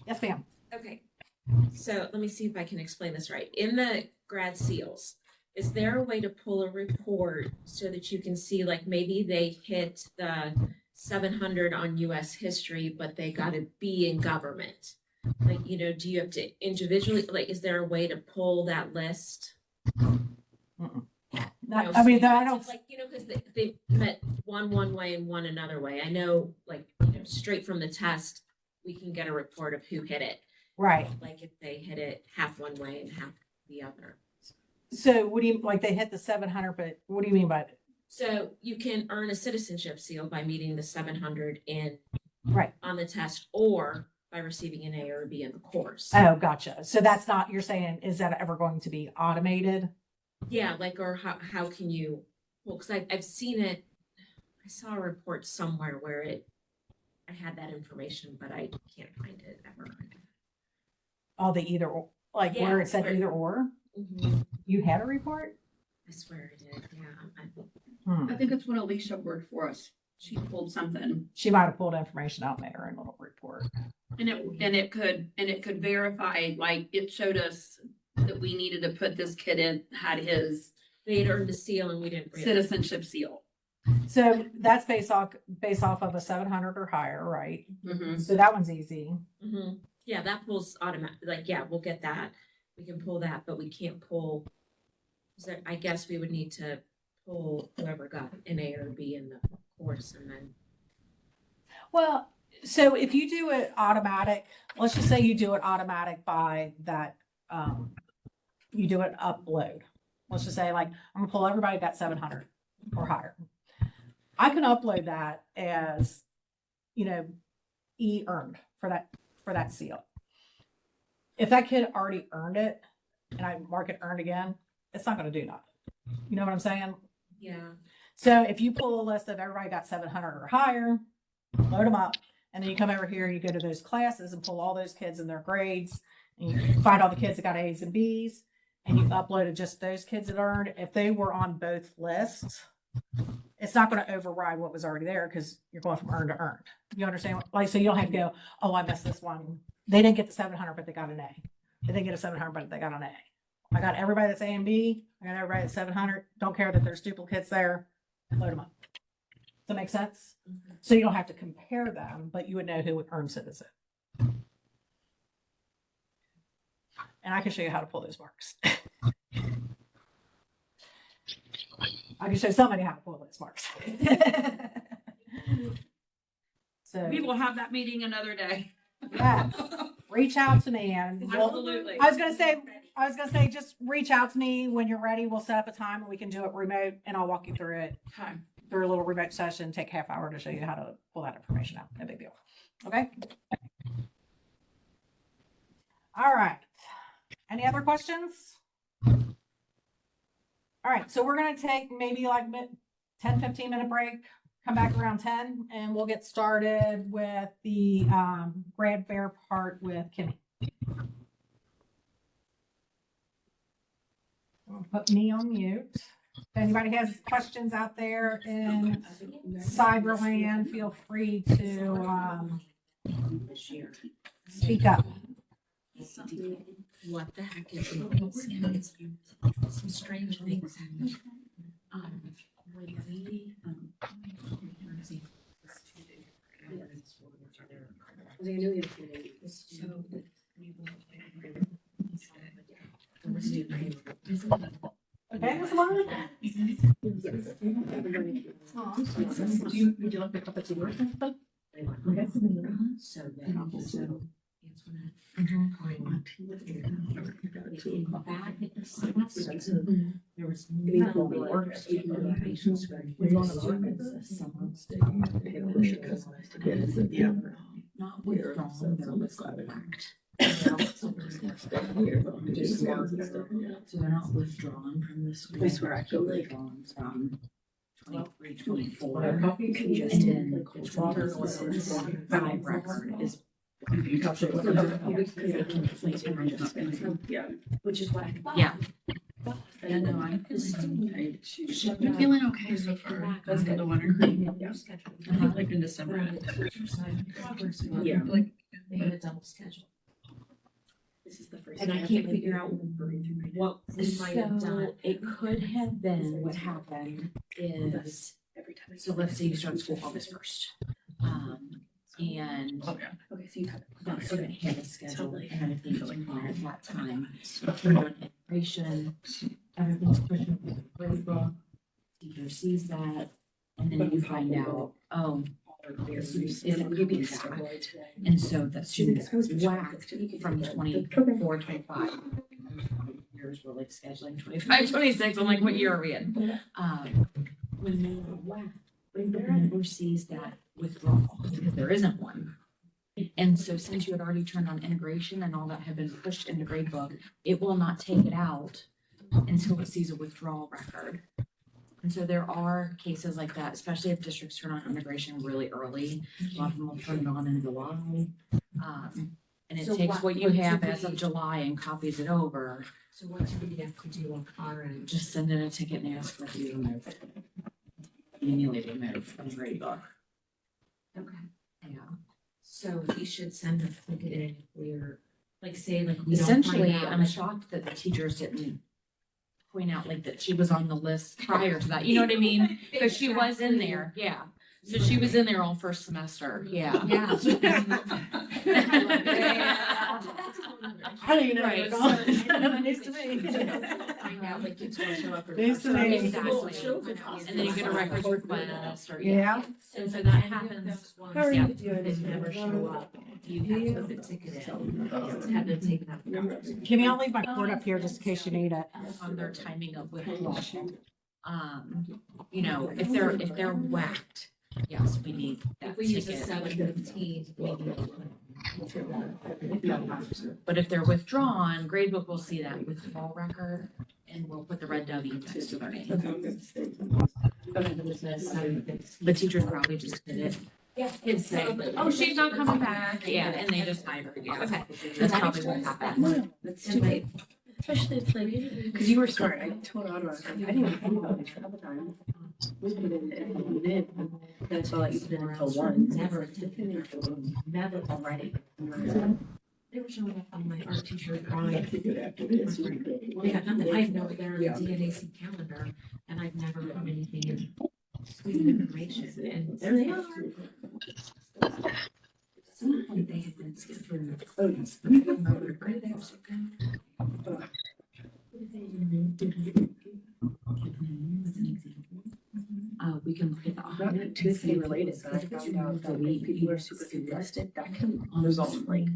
Yes, ma'am. Okay, so let me see if I can explain this right. In the grad seals, is there a way to pull a report so that you can see like maybe they hit the 700 on US history, but they got a B in government? Like, do you have to individually, like, is there a way to pull that list? I mean, I don't like, because they met one way and one another way. I know, like, straight from the test, we can get a report of who hit it. right. Like if they hit it half one way and half the other. So what do you like? They hit the 700, but what do you mean by it? So you can earn a citizenship seal by meeting the 700 in Right on the test, or by receiving an A or a B in the course. Oh, gotcha. So that's not, you're saying, is that ever going to be automated? Yeah, like, or how can you, well, because I've seen it, I saw a report somewhere where I had that information, but I can't find it ever. All the either or, like Yeah, where it said where- either or? Mm-hmm. You had a report? I swear I did, yeah. Hmm. I think it's when Alicia worked for us. She pulled something She might have pulled information out and made her own little report. and it could verify, like it showed us that we needed to put this kid in, had his They had earned the seal and we didn't realize. citizenship seal. So that's based off of a 700 or higher, right? Mm-hmm. So that one's easy. Mm-hmm. Yeah, that pulls automatic, like, yeah, we'll get that. We can pull that, but we can't pull. So I guess we would need to pull whoever got an A or B in the course and then. Well, so if you do it automatic, let's just say you do it automatic by that, you do it upload. Let's just say like, I'm gonna pull everybody got 700 or higher. I can upload that as, earned for that seal. If that kid already earned it and I mark it earned again, it's not gonna do nothing. You know what I'm saying? Yeah. So if you pull a list of everybody got 700 or higher, load them up, and then you come over here and you go to those classes and pull all those kids and their grades, and you find all the kids that got A's and B's, and you uploaded just those kids that earned. If they were on both lists, it's not going to override what was already there because you're going from earned to earned. You understand? Like, so you don't have to go, oh, I missed this one. They didn't get the 700, but they got an A. They didn't get a 700, but they got an A. I got everybody that's A and B. I got everybody that's 700. Don't care that there's duplicates there. Load them up. Does that make sense? Mm-hmm. So you don't have to compare them, but you would know who earned citizen. And I can show you how to pull those marks. I can show somebody how to pull those marks. So We will have that meeting another day. yeah, reach out to me and Absolutely. I was gonna say, just reach out to me when you're ready. We'll set up a time and we can do it remote and I'll walk you through it. Okay. Through a little remote session, take half hour to show you how to pull that information out. No big deal. Okay. All right. Any other questions? All right, so we're gonna take maybe like 10, 15-minute break, come back around 10, and we'll get started with the grad fair part with Kimmy. I'll put me on mute. If anybody has questions out there in Cyberland, feel free to speak up. What the heck is it? Some strange things happen. When we, Okay, Ms. Lauren? Would you like a cup of tea or something? So then, back at the semester, there was no not withdrawn, but was correct. So they're not withdrawn from the school. I swear I feel like- Withdrawn from 23, 24. And then Five record is. Yeah, which is why. Yeah. I know, I'm just. I'm feeling okay so far. That's kind of wondering. Yeah. I think like in December. Yeah. Like, they have a double schedule. This is the first. And I can't figure out what we might have done. It could have been, what happened is, Every time. so let's say you start school August 1st. And Oh, yeah. Okay, so you have. that student had a schedule and everything was required at that time. We're doing integration, everything's pushing through the grade book. Teacher sees that, and then you find out, oh, the student isn't keeping track. And so that student is whacked from 24, 25. Years we're like scheduling 25, 26. I'm like, what year are we in? When they were whacked, grade book never sees that withdrawal because there isn't one. And so since you had already turned on integration and all that had been pushed into gradebook, it will not take it out until it sees a withdrawal record. And so there are cases like that, especially if districts turn on integration really early. A lot of them will turn it on in July. And it So takes what- what you what have do as of we- July and copies it over. So what do we have to do on our end? Just send in a ticket and ask for it to be removed. Manually removed from gradebook. Okay, Yeah. so we should send a ticket in if we're, like, say, like, we don't Essentially, find out. I'm shocked that the teachers didn't point out like that she was on the list prior to that. You know what I mean? Because she was in there, yeah. So she was in there all first semester, yeah. Yeah. I don't even know where Right. you're going. Nice to meet you. Find out, like, kids will show up. or- Nice to meet you. Exactly. And then you get a records request or, Yeah. And so that happens. How are Yeah. you doing? They never show up. You have to put the ticket in. Have them taken out. Kimmy, I'll leave my cord up here just in case you need it. On their timing of withdrawal. You know, if they're whacked, yes, we need that If we use a ticket. 715, maybe. But if they're withdrawn, gradebook will see that withdrawal record and we'll put the red W next to their name. The teachers probably just did it. Yeah. Kids say, oh, she's not coming back. Yeah, and they just hide her, yeah. Okay. That's probably what happened. That's too late. Especially it's like, cause you were smart, I told Ottawa, I was like, I didn't even think about it travel time. We put in, and we did, that's all I used to do until one. Never already. They were showing up on my art teacher drawing. Well, yeah, nothing, I know they're on the DNAC calendar, and I've never put anything in student information, and there they are. Some point they had been scheduled. Oh, yes. We can look at the. Not Tuesday related, but I found out that when people are super congested, that can result in like,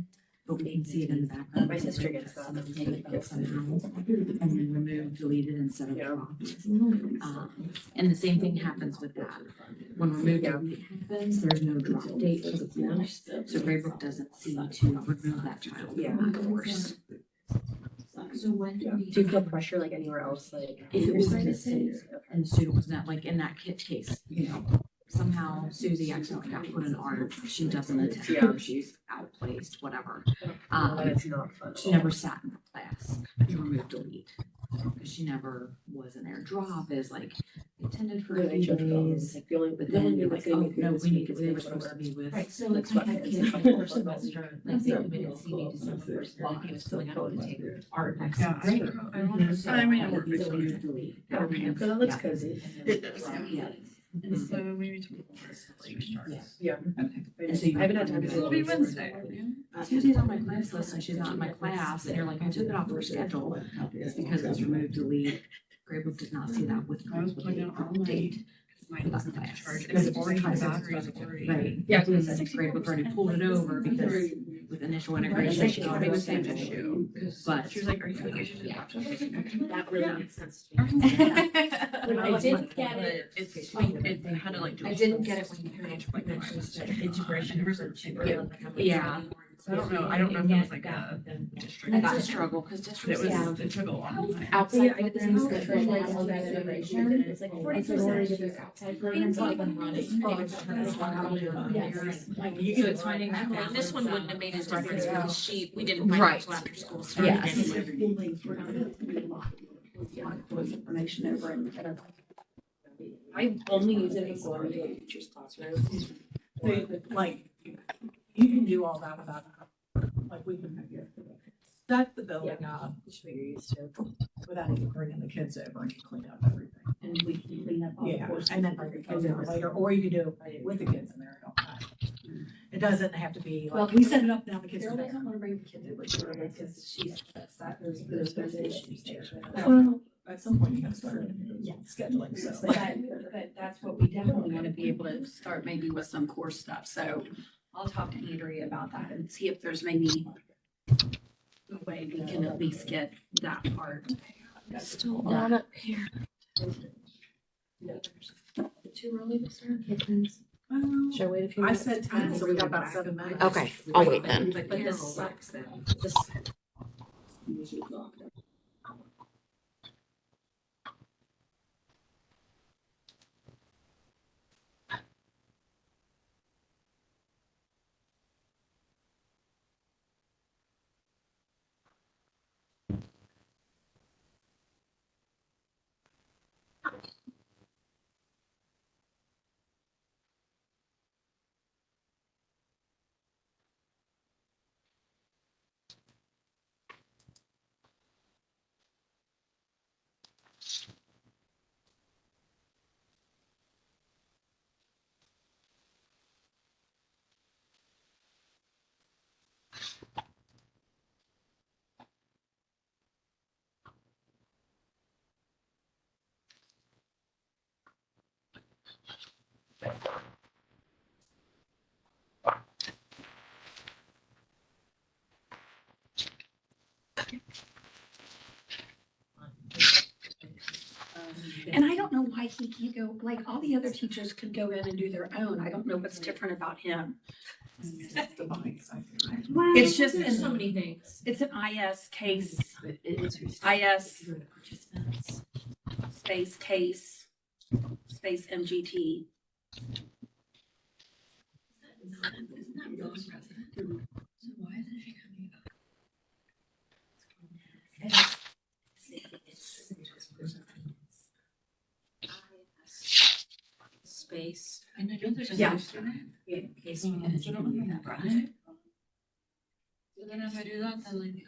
But we can see it in the background. My sister gets that. Take it out somehow, and then remove, deleted instead of Yeah. copies. And the same thing happens with that. When remove delete happens, there's no drop date for the course, so Gradebook doesn't see to remove that child Yeah. from that course. So when do we? Do you feel pressure like anywhere else, like? If it was in like the a city, city? Okay. and the student was not like in that kid's case, you know, somehow Susie accidentally got put in art, she doesn't attend, or she's outplaced, whatever. But it's not fun. She never sat in the class, you remove delete, because she never was in there. Drop is like attended for a Really few judge them. days, Like the only, but the only then thing like, that's oh, getting me no, through this we need week to, is they were maybe supposed to be with. Right, So like, like I had it's kids like like first first semester, like they committed to me to some first block, and was like, I don't want to take art next Yeah, grade. I mean, it works. Delete. Okay. So that looks cozy. It does, Yeah. So maybe tomorrow. Yeah. And so you I haven't had time to. It'll be Wednesday. Susie's on my class list and she's not in my class, and you're like, I took it off her schedule. It's because it was removed, delete. Gradebook does not see that with date. Because it's already right. Yeah. Gradebook already pulled it over because with initial integration, she thought it was the same issue. But She was like, are you vacation? Yeah. That really makes sense to me. I didn't get it. It's like, it had to like do. I didn't get it when you mentioned like Integration versus. Yeah. So I don't know if it was like a district. That's a struggle because It districts was, have it took a long time. outside I did the same programs thing, that are like, like all that integration, and it's like 40%. outside programs that have been running. So it's finding that one. This one wouldn't have made a difference because we didn't find Right. out until after school started Yes. anyway. Information over and. I only use it for going to a teacher's classroom. Like, you can do all that without, like, we can set the building up Which you're used to. without even bringing the kids over and clean up everything. And we can clean up all the Yeah, portions. and then bring the kids over later, or you can do it with the kids in there. It doesn't have to be like, we set it up now, the kids are Carol there. doesn't want to bring the kids over because she's, there's issues there. Well, at some point you gotta start scheduling, so. But that's what we definitely want to be able to start maybe with some core stuff. So I'll talk to Andrea about that and see if there's maybe a way we can at least get that part. Still on up here. Too early to start kittens. Should I wait a few I minutes? said 10, so we got about 7 minutes. Okay, I'll wait then. But this sucks then. This. And I don't know why he can go, like all the other teachers could go in and do their own. I don't know what's different about him. The bikes, I think. It's just, There's so an- many things. it's an IS case, But it is. IS Participants. space case, space MGT. Isn't that vice president? So why isn't she coming up? Space. I know there's a. Yeah. Case manager. Right? So then if I do that, then like.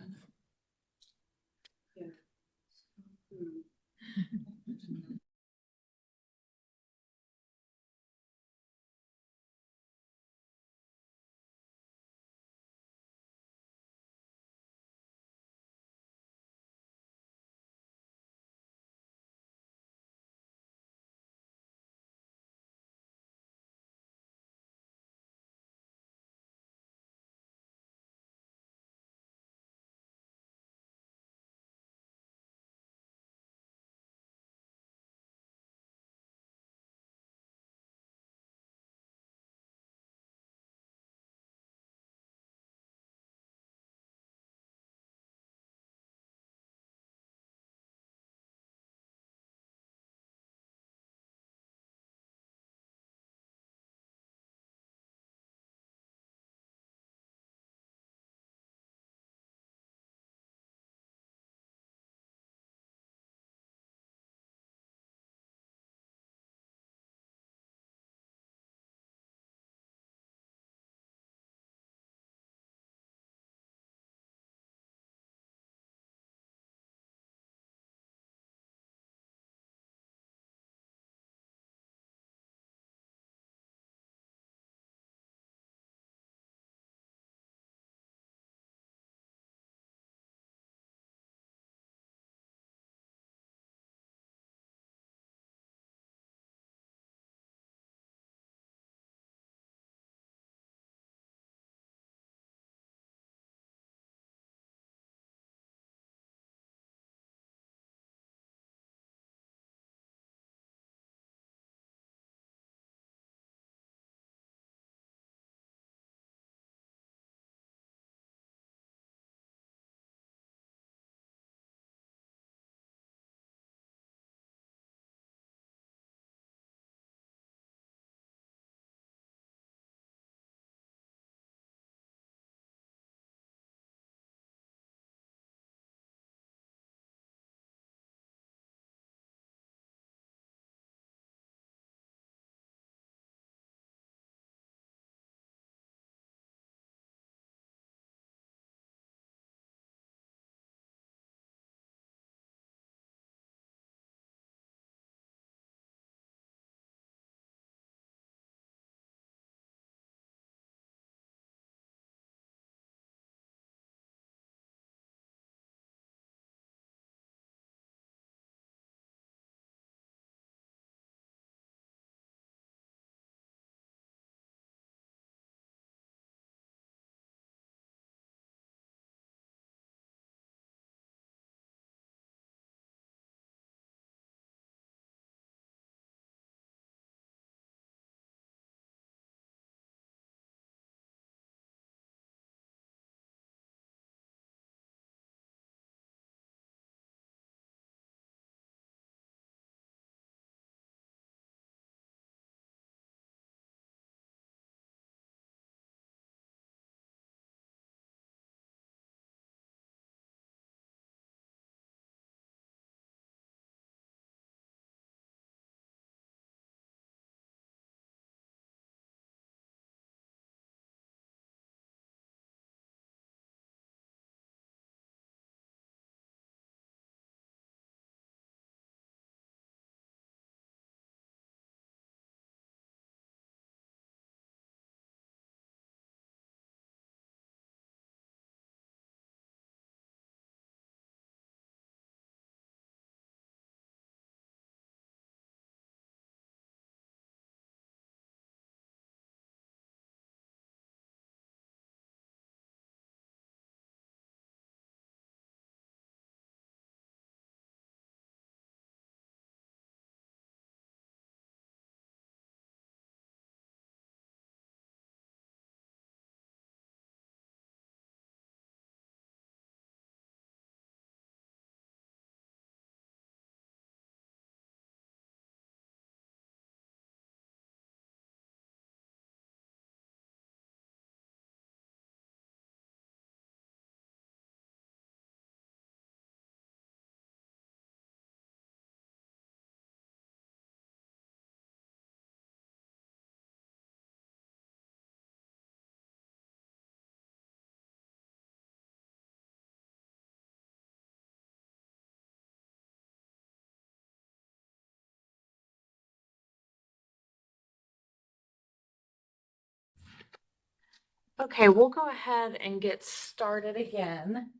Okay, we'll go ahead and get started again.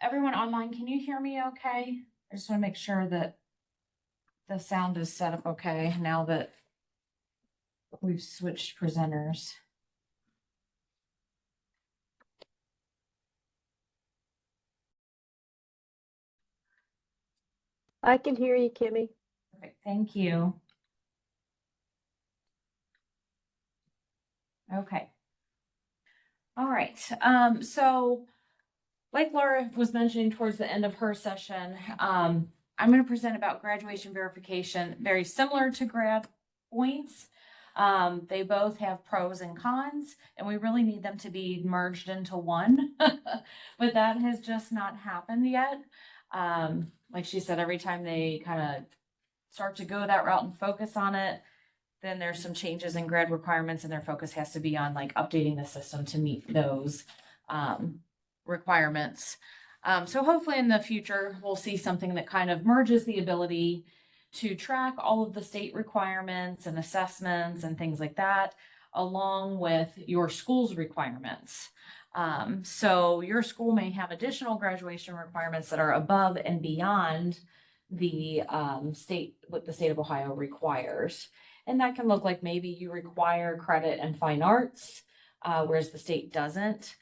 Everyone online, can you hear me okay? I just want to make sure that the sound is set up okay now that we've switched presenters. I can hear you, Kimmy. Perfect, thank you. Okay. All right, so like Laura was mentioning towards the end of her session, I'm going to present about graduation verification, very similar to grad points. They both have pros and cons, and we really need them to be merged into one, but that has just not happened yet. Like she said, every time they kind of start to go that route and focus on it, then there's some changes in grad requirements, and their focus has to be on like updating the system to meet those requirements. So hopefully in the future, we'll see something that kind of merges the ability to track all of the state requirements and assessments and things like that, along with your school's requirements. So your school may have additional graduation requirements that are above and beyond the what the state of Ohio requires. And that can look like maybe you require credit in fine arts, whereas the state doesn't.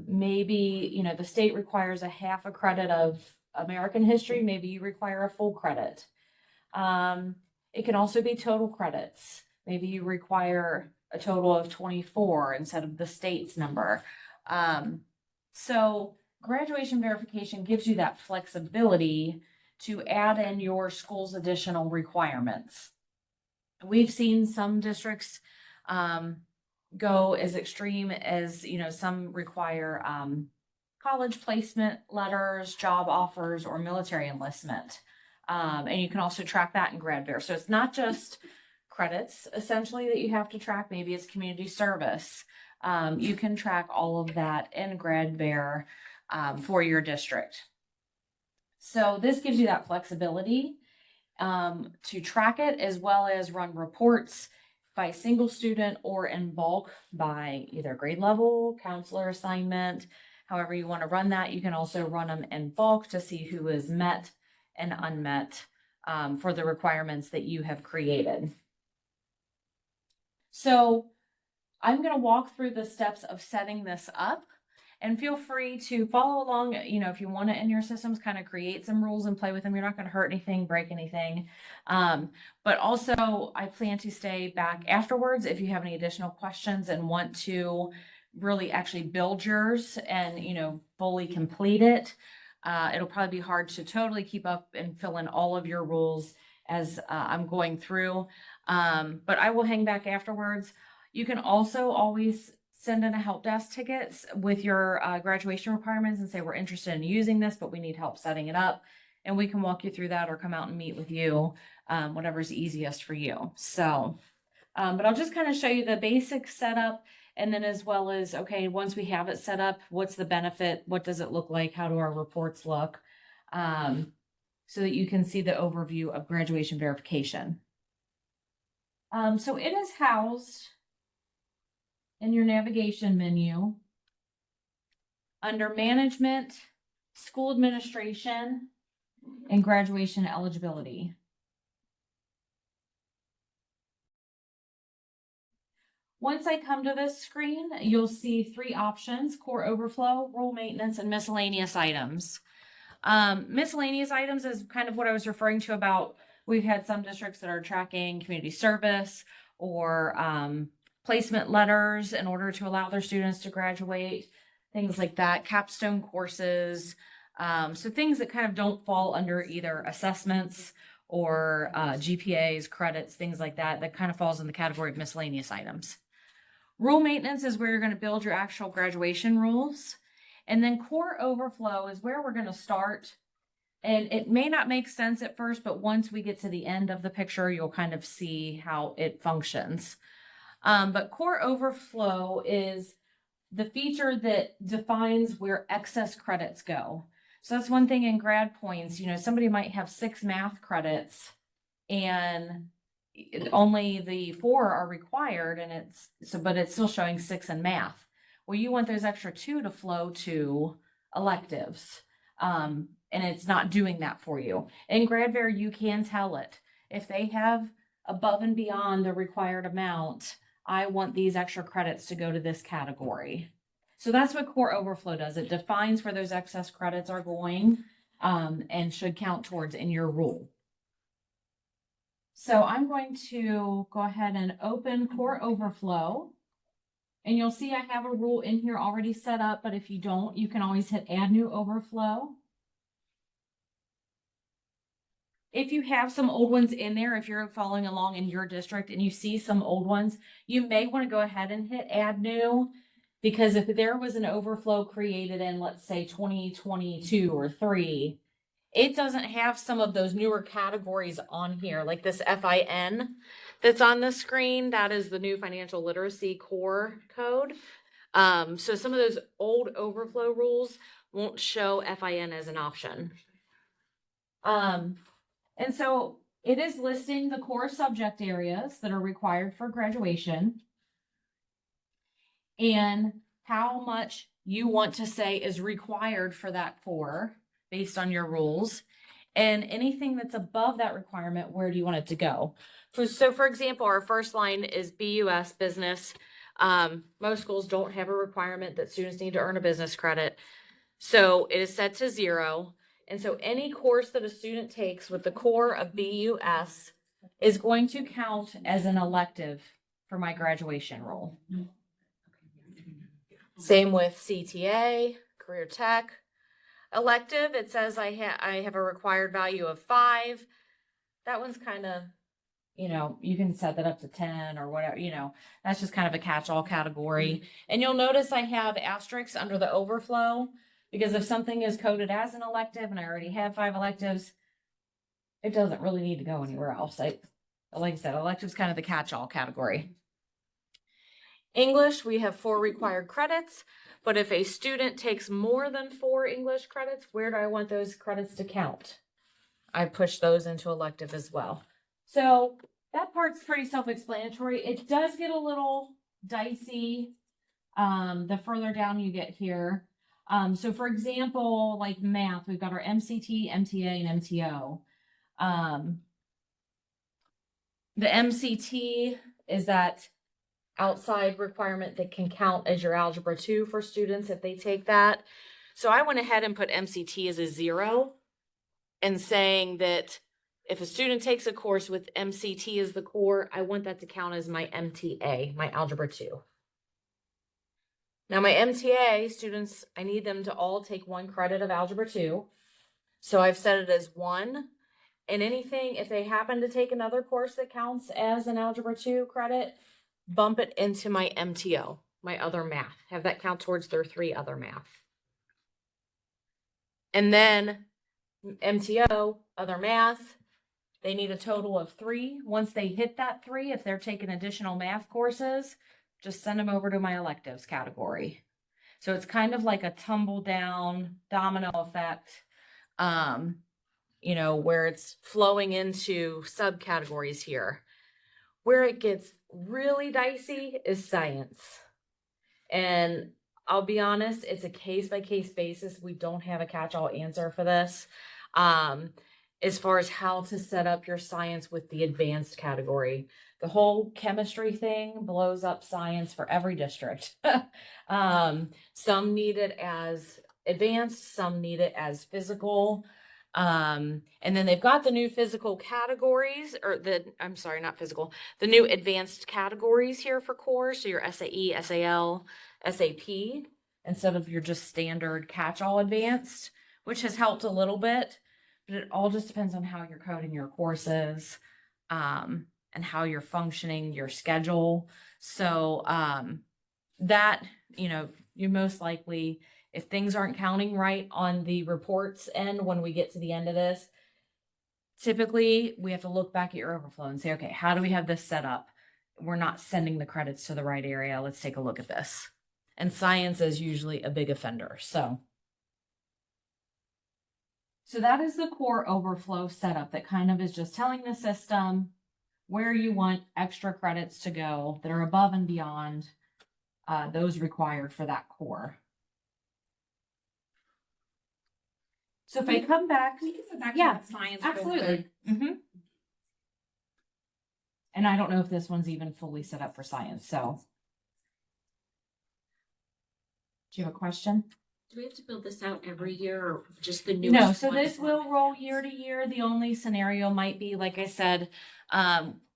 Maybe, you know, the state requires a half a credit of American history. Maybe you require a full credit. It can also be total credits. Maybe you require a total of 24 instead of the state's number. So graduation verification gives you that flexibility to add in your school's additional requirements. We've seen some districts go as extreme as, you know, some require college placement letters, job offers, or military enlistment. And you can also track that in GradVer. So it's not just credits essentially that you have to track. Maybe it's community service. You can track all of that in GradVer for your district. So this gives you that flexibility to track it, as well as run reports by single student or in bulk by either grade level, counselor assignment, however you want to run that. You can also run them in bulk to see who is met and unmet for the requirements that you have created. So I'm going to walk through the steps of setting this up. And feel free to follow along, you know, if you want it in your systems, kind of create some rules and play with them. You're not going to hurt anything, break anything. But also I plan to stay back afterwards if you have any additional questions and want to really actually build yours and, you know, fully complete it. It'll probably be hard to totally keep up and fill in all of your rules as I'm going through. But I will hang back afterwards. You can also always send in a help desk tickets with your graduation requirements and say, we're interested in using this, but we need help setting it up. And we can walk you through that or come out and meet with you, whatever's easiest for you. So, but I'll just kind of show you the basic setup. And then as well as, okay, once we have it set up, what's the benefit? What does it look like? How do our reports look? So that you can see the overview of graduation verification. So it is housed in your navigation menu under management, school administration, and graduation eligibility. Once I come to this screen, you'll see three options: core overflow, rule maintenance, and miscellaneous items. Miscellaneous items is kind of what I was referring to about, we've had some districts that are tracking community service or placement letters in order to allow their students to graduate, things like that, capstone courses. So things that kind of don't fall under either assessments or GPAs, credits, things like that, that kind of falls in the category of miscellaneous items. Rule maintenance is where you're going to build your actual graduation rules. And then core overflow is where we're going to start. And it may not make sense at first, but once we get to the end of the picture, you'll kind of see how it functions. But core overflow is the feature that defines where excess credits go. So that's one thing in grad points, you know, somebody might have 6 math credits and, only the 4 are required, and but it's still showing 6 in math. Well, you want those extra 2 to flow to electives. And it's not doing that for you. In GradVer, you can tell it. If they have above and beyond the required amount, I want these extra credits to go to this category. So that's what Core Overflow does. It defines where those excess credits are going, and should count towards in your rule. So I'm going to go ahead and open Core Overflow. And you'll see I have a rule in here already set up, but if you don't, you can always hit Add New Overflow. If you have some old ones in there, if you're following along in your district and you see some old ones, you may want to go ahead and hit Add New, because if there was an overflow created in, let's say, 2022 or 3, it doesn't have some of those newer categories on here, like this FIN that's on the screen. That is the new financial literacy core code. So some of those old overflow rules won't show FIN as an option. And so it is listing the core subject areas that are required for graduation and how much you want to say is required for that core based on your rules. And anything that's above that requirement, where do you want it to go? So for example, our first line is BUS, business. Most schools don't have a requirement that students need to earn a business credit. So it is set to 0. And so any course that a student takes with the core of BUS is going to count as an elective for my graduation rule. Same with CTA, career tech. Elective, it says I have a required value of 5. That one's kind of, you can set that up to 10 or whatever, that's just kind of a catch-all category. And you'll notice I have asterisks under the overflow, because if something is coded as an elective and I already have 5 electives, it doesn't really need to go anywhere else. Like I said, elective's kind of the catch-all category. English, we have 4 required credits, but if a student takes more than 4 English credits, where do I want those credits to count? I push those into elective as well. So that part's pretty self-explanatory. It does get a little dicey the further down you get here. So for example, like math, we've got our MCT, MTA, and MTO. The MCT is that outside requirement that can count as your Algebra 2 for students if they take that. So I went ahead and put MCT as a 0 and saying that if a student takes a course with MCT as the core, I want that to count as my MTA, my Algebra 2. Now my MTA students, I need them to all take 1 credit of Algebra 2. So I've set it as 1. And anything, if they happen to take another course that counts as an Algebra 2 credit, bump it into my MTO, my other math. Have that count towards their 3 other math. And then MTO, other math, they need a total of 3. Once they hit that 3, if they're taking additional math courses, just send them over to my electives category. So it's kind of like a tumble down domino effect, where it's flowing into subcategories here. Where it gets really dicey is science. And I'll be honest, it's a case-by-case basis. We don't have a catch-all answer for this. As far as how to set up your science with the advanced category. The whole chemistry thing blows up science for every district. Some need it as advanced, some need it as physical. And then they've got the new physical categories, the new advanced categories here for core. So your SAE, SAL, SAP, instead of your just standard catch-all advanced, which has helped a little bit, but it all just depends on how you're coding your courses, and how you're functioning your schedule. So, that, you most likely, if things aren't counting right on the reports end when we get to the end of this, typically we have to look back at your overflow and say, okay, how do we have this set up? We're not sending the credits to the right area. Let's take a look at this. And science is usually a big offender. So that is the core overflow setup that kind of is just telling the system where you want extra credits to go that are above and beyond those required for that core. So if I come back, Can we get back to Yeah, that science? real absolutely. quick? And I don't know if this one's even fully set up for science, so. Do you have a question? Do we have to build this out every year or just the newest? No, so one this is will on? roll year to year. The only scenario might be, like I said,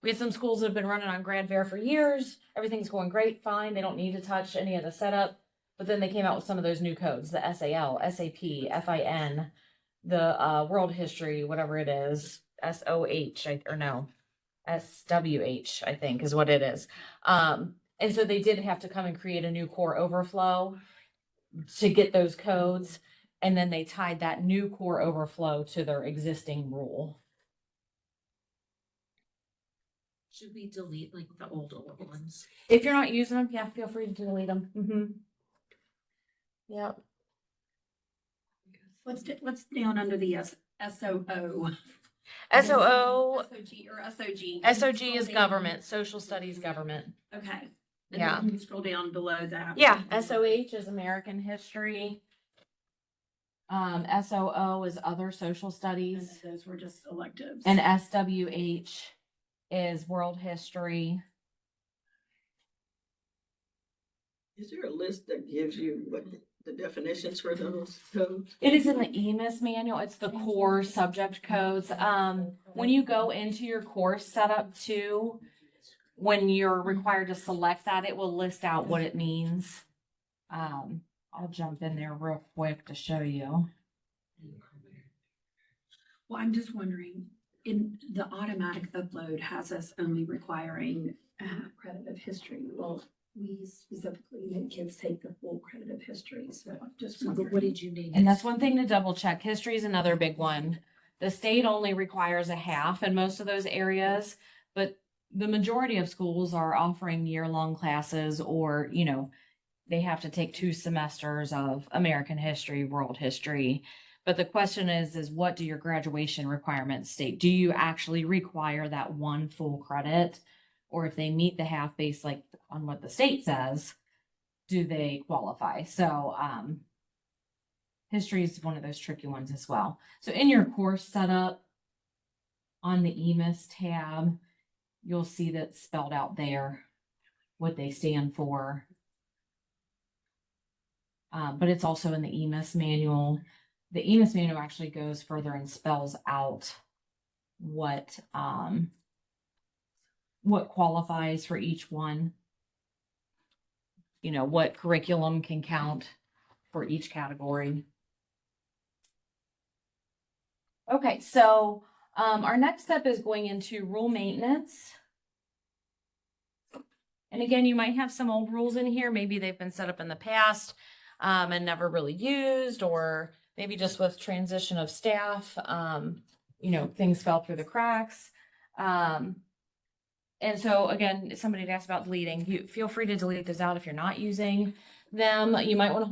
we had some schools that have been running on Grad Fair for years. Everything's going great, fine. They don't need to touch any of the setup. But then they came out with some of those new codes, the SAL, SAP, FIN, the world history, whatever it is, SOH, or no, SWH, I think is what it is. And so they did have to come and create a new core overflow to get those codes. And then they tied that new core overflow to their existing rule. Should we delete like the old ones? If you're not using them, yeah, feel free to delete them. Yep. What's down under the SOO? SOO, SOG or SOG? SOG is government, social studies government. Okay. And Yeah. then can you scroll down below that? Yeah, SOH is American history. SOO is other social And studies. those were just electives. And SWH is world history. Is there a list that gives you what the definitions for those codes? It is in the EMIS manual. It's the core subject codes. When you go into your course setup too, when you're required to select that, it will list out what it means. I'll jump in there real quick to show you. Well, I'm just wondering, in the automatic upload has us only requiring credit of history. Well, we specifically make kids take the full credit of history, so I'm just But wondering. what did you name? And that's one thing to double check. History is another big one. The state only requires a half in most of those areas, but the majority of schools are offering year-long classes, or, you know, they have to take 2 semesters of American history, world history. But the question is what do your graduation requirements state? Do you actually require that 1 full credit? Or if they meet the half base, like on what the state says, do they qualify? So, history is one of those tricky ones as well. So in your course setup on the EMIS tab, you'll see that spelled out there, what they stand for. But it's also in the EMIS manual. The EMIS manual actually goes further and spells out what qualifies for each one. You know, what curriculum can count for each category. Okay, so our next step is going into rule maintenance. And again, you might have some old rules in here. Maybe they've been set up in the past and never really used, or maybe just with transition of staff, you know, things fell through the cracks. And so again, somebody asked about deleting. You feel free to delete those out if you're not using them. You might want to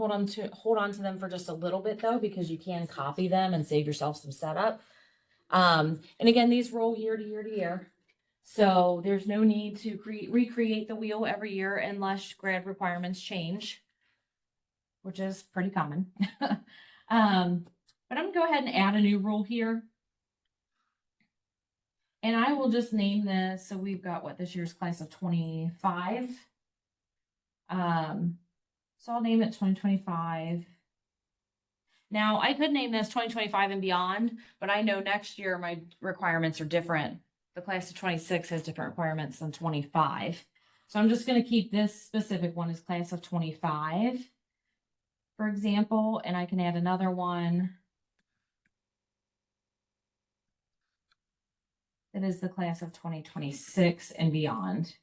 hold on to them for just a little bit though, because you can copy them and save yourself some setup. And again, these roll year to year to year. So there's no need to recreate the wheel every year unless grad requirements change, which is pretty common. But I'm gonna go ahead and add a new rule here. And I will just name this. So we've got what this year's class of 25. So I'll name it 2025. Now I could name this 2025 and beyond, but I know next year my requirements are different. The class of 26 has different requirements than 25. So I'm just going to keep this specific one as class of 25, for example, and I can add another one that is the class of 2026 and beyond.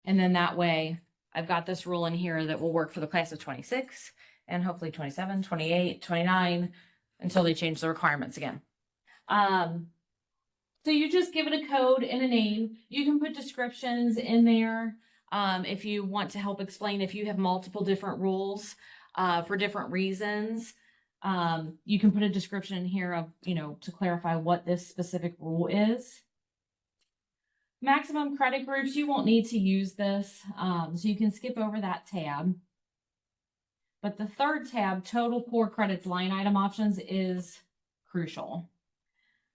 And then that way I've got this rule in here that will work for the class of 26 and hopefully 27, 28, 29 until they change the requirements again. So you just give it a code and a name. You can put descriptions in there if you want to help explain if you have multiple different rules for different reasons. You can put a description in here of, to clarify what this specific rule is. Maximum credit groups, you won't need to use this, so you can skip over that tab. But the third tab, total core credits line item options, is crucial.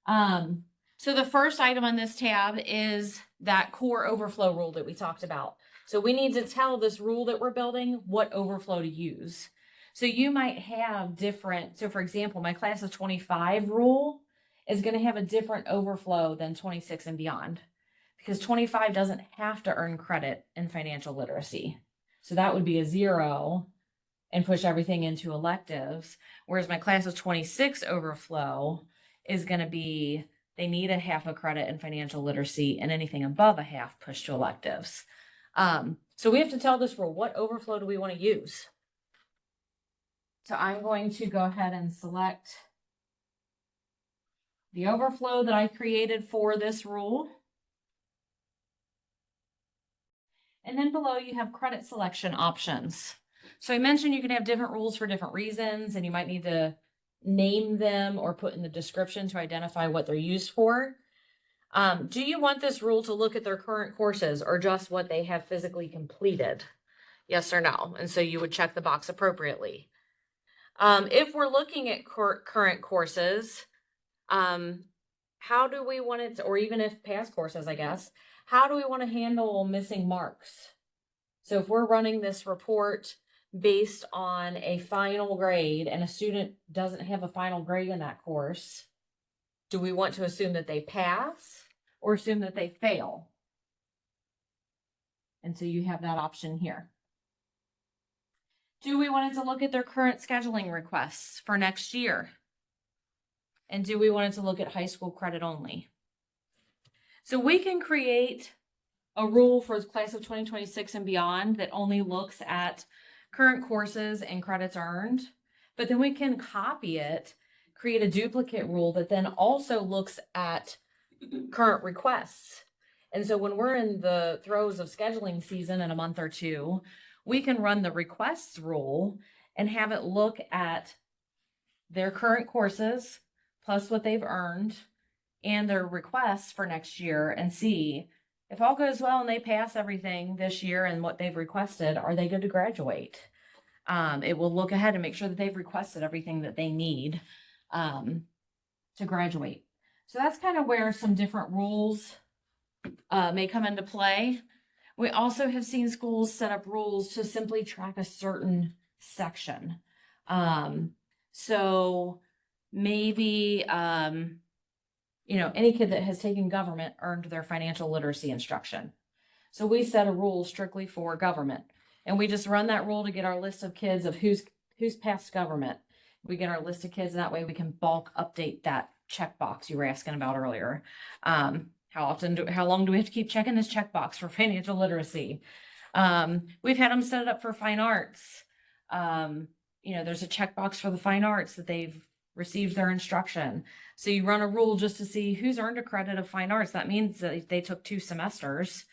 So the first item on this tab is that core overflow rule that we talked about. So we need to tell this rule that we're building what overflow to use. So you might have different, so for example, my class of 25 rule is going to have a different overflow than 26 and beyond, because 25 doesn't have to earn credit in financial literacy. So that would be a 0 and push everything into electives. Whereas my class of 26 overflow is going to be, they need a half a credit in financial literacy, and anything above a half push to electives. So we have to tell this rule, what overflow do we want to use? So I'm going to go ahead and select the overflow that I created for this rule. And then below you have credit selection options. So I mentioned you can have different rules for different reasons, and you might need to name them or put in the description to identify what they're used for. Do you want this rule to look at their current courses or just what they have physically completed? Yes or no? And so you would check the box appropriately. If we're looking at current courses, how do we want it to, or even if past courses, I guess, how do we want to handle missing marks? So if we're running this report based on a final grade and a student doesn't have a final grade in that course, do we want to assume that they pass or assume that they fail? And so you have that option here. Do we want it to look at their current scheduling requests for next year? And do we want it to look at high school credit only? So we can create a rule for the class of 2026 and beyond that only looks at current courses and credits earned, but then we can copy it, create a duplicate rule that then also looks at current requests. And so when we're in the throes of scheduling season in a month or two, we can run the requests rule and have it look at their current courses plus what they've earned and their requests for next year, and see if all goes well and they pass everything this year and what they've requested, are they good to graduate? It will look ahead and make sure that they've requested everything that they need to graduate. So that's kind of where some different rules may come into play. We also have seen schools set up rules to simply track a certain section. So maybe, any kid that has taken government earned their financial literacy instruction. So we set a rule strictly for government, and we just run that rule to get our list of kids of who's passed government. We get our list of kids, and that way we can bulk update that checkbox you were asking about earlier. How long do we have to keep checking this checkbox for financial literacy? We've had them set it up for fine arts. There's a checkbox for the fine arts that they've received their instruction. So you run a rule just to see who's earned a credit of fine arts. That means that they took 2 semesters,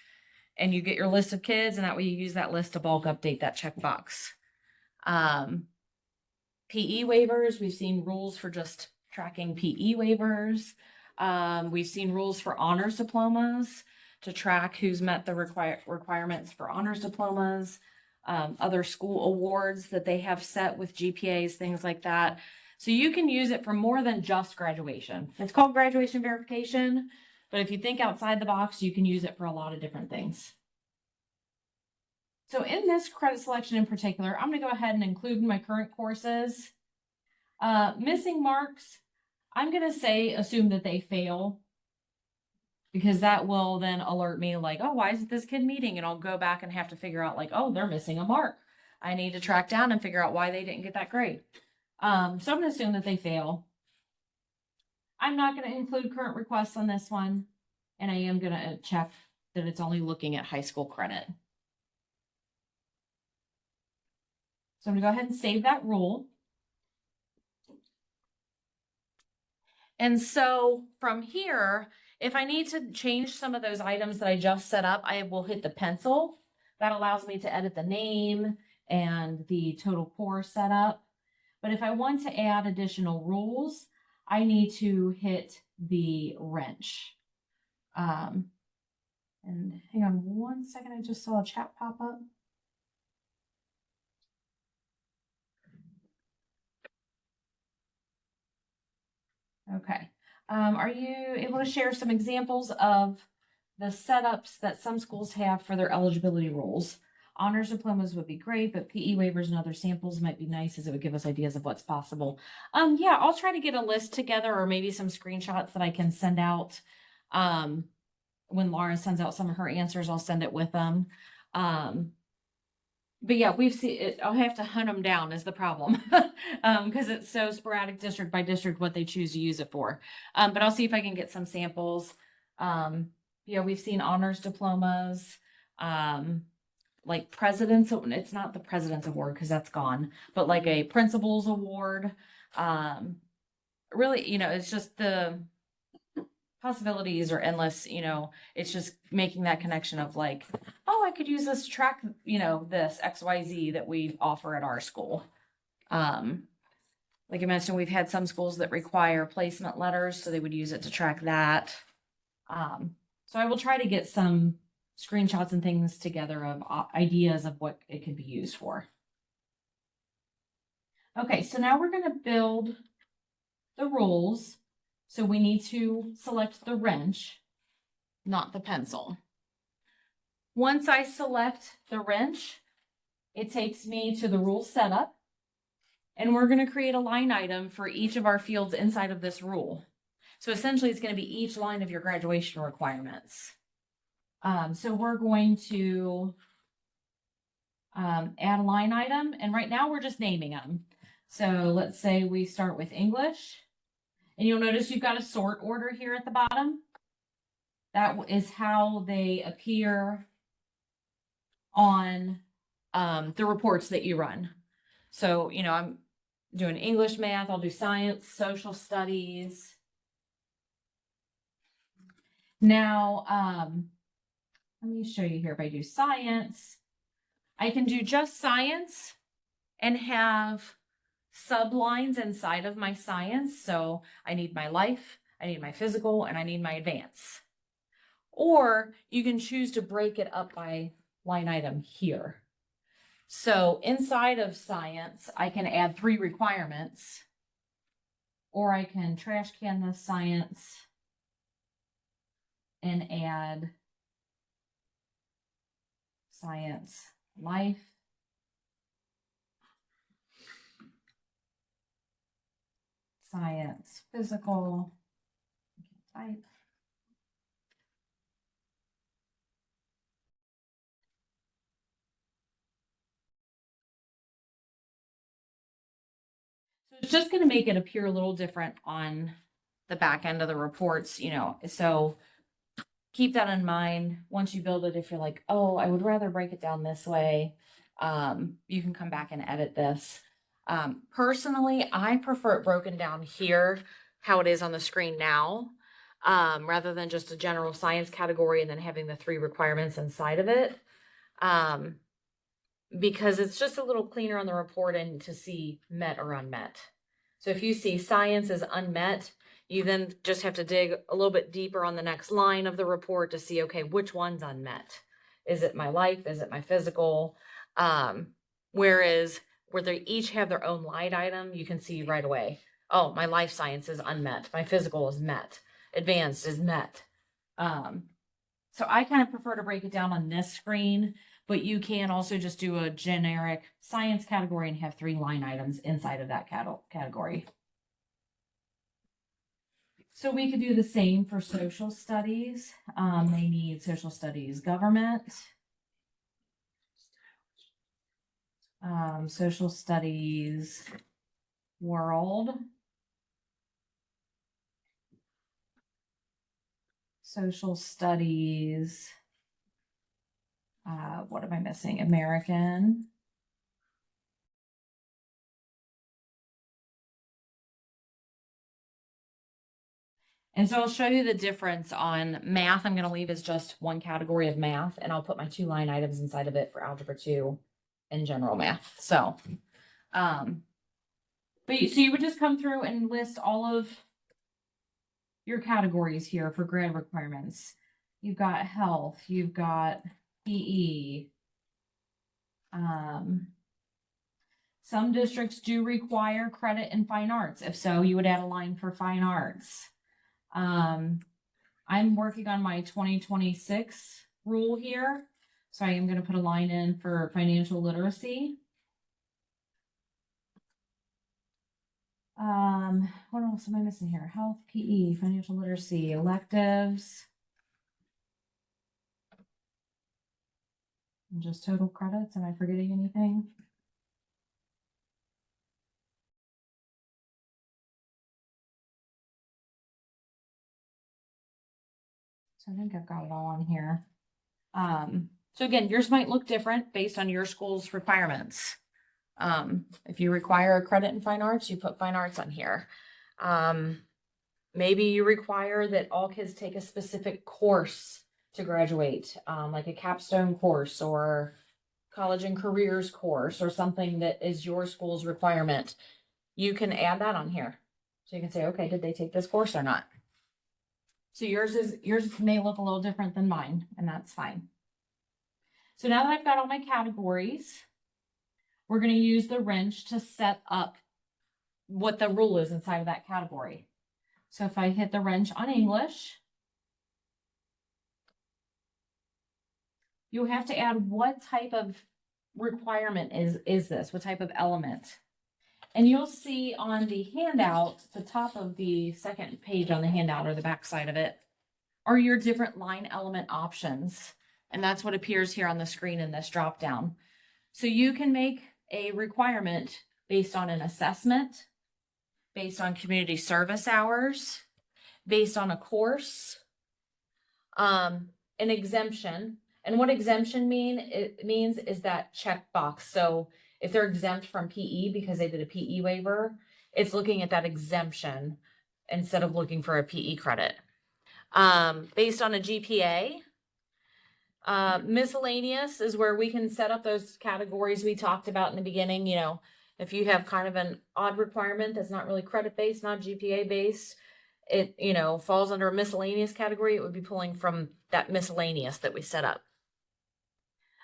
and you get your list of kids, and that way you use that list to bulk update that checkbox. PE waivers, we've seen rules for just tracking PE waivers. We've seen rules for honors diplomas to track who's met the requirements for honors diplomas, other school awards that they have set with GPAs, things like that. So you can use it for more than just graduation. It's called graduation verification, but if you think outside the box, you can use it for a lot of different things. So in this credit selection in particular, I'm going to go ahead and include my current courses. Missing marks, I'm going to say assume that they fail, because that will then alert me like, oh, why isn't this kid meeting? And I'll go back and have to figure out like, oh, they're missing a mark. I need to track down and figure out why they didn't get that grade. So I'm going to assume that they fail. I'm not going to include current requests on this one, and I am going to check that it's only looking at high school credit. So I'm going to go ahead and save that rule. And so from here, if I need to change some of those items that I just set up, I will hit the pencil. That allows me to edit the name and the total core setup. But if I want to add additional rules, I need to hit the wrench. And hang on 1 second, I just saw a chat pop up. Okay. Are you able to share some examples of the setups that some schools have for their eligibility rules? Honors diplomas would be great, but PE waivers and other samples might be nice as it would give us ideas of what's possible. Yeah, I'll try to get a list together or maybe some screenshots that I can send out. When Laura sends out some of her answers, I'll send it with them. But yeah, we've seen it. I'll have to hunt them down is the problem. Because it's so sporadic district by district what they choose to use it for. But I'll see if I can get some samples. Yeah, we've seen honors diplomas, like president's, it's not the president's award because that's gone, but like a principal's award. Really, it's just the possibilities are endless. It's just making that connection of like, oh, I could use this to track, this XYZ that we offer at our school. Like I mentioned, we've had some schools that require placement letters, so they would use it to track that. So I will try to get some screenshots and things together of ideas of what it could be used for. Okay, so now we're going to build the rules. So we need to select the wrench, not the pencil. Once I select the wrench, it takes me to the rule setup, and we're going to create a line item for each of our fields inside of this rule. So essentially it's going to be each line of your graduation requirements. So we're going to add a line item, and right now we're just naming them. So let's say we start with English, and you'll notice you've got a sort order here at the bottom. That is how they appear on the reports that you run. So, I'm doing English, math, I'll do science, social studies. Now, let me show you here. If I do science, I can do just science and have sublines inside of my science. So I need my life, I need my physical, and I need my advance. Or you can choose to break it up by line item here. So inside of science, I can add 3 requirements, or I can trash can the science and add science life, science physical, type. So it's just going to make it appear a little different on the back end of the reports, so keep that in mind. Once you build it, if you're like, oh, I would rather break it down this way, you can come back and edit this. Personally, I prefer it broken down here, how it is on the screen now, rather than just a general science category and then having the 3 requirements inside of it. Because it's just a little cleaner on the report and to see met or unmet. So if you see science is unmet, you then just have to dig a little bit deeper on the next line of the report to see, okay, which one's unmet? Is it my life? Is it my physical? Whereas where they each have their own line item, you can see right away, oh, my life science is unmet. My physical is met. Advanced is met. So I kind of prefer to break it down on this screen, but you can also just do a generic science category and have 3 line items inside of that category. So we could do the same for social studies. They need social studies government, social studies world, social studies, what am I missing? American. And so I'll show you the difference on math. I'm going to leave as just one category of math, and I'll put my 2 line items inside of it for algebra 2 and general math. So, But so you would just come through and list all of your categories here for grad requirements. You've got health, you've got PE. Some districts do require credit in fine arts. If so, you would add a line for fine arts. I'm working on my 2026 rule here. So I am going to put a line in for financial literacy. What else am I missing here? Health, PE, financial literacy, electives. And just total credits. Am I forgetting anything? So I think I've got it all on here. So again, yours might look different based on your school's requirements. If you require a credit in fine arts, you put fine arts on here. Maybe you require that all kids take a specific course to graduate, like a capstone course or college and careers course or something that is your school's requirement. You can add that on here. So you can say, okay, did they take this course or not? So yours may look a little different than mine, and that's fine. So now that I've got all my categories, we're going to use the wrench to set up what the rule is inside of that category. So if I hit the wrench on English, you have to add what type of requirement is this, what type of element. And you'll see on the handout, the top of the second page on the handout or the back side of it, are your different line element options. And that's what appears here on the screen in this drop down. So you can make a requirement based on an assessment, based on community service hours, based on a course, an exemption. And what exemption means is that checkbox. So if they're exempt from PE because they did a PE waiver, it's looking at that exemption instead of looking for a PE credit. Based on a GPA, miscellaneous is where we can set up those categories we talked about in the beginning. You know, if you have kind of an odd requirement that's not really credit based, not GPA based, it, you know, falls under a miscellaneous category. It would be pulling from that miscellaneous that we set up.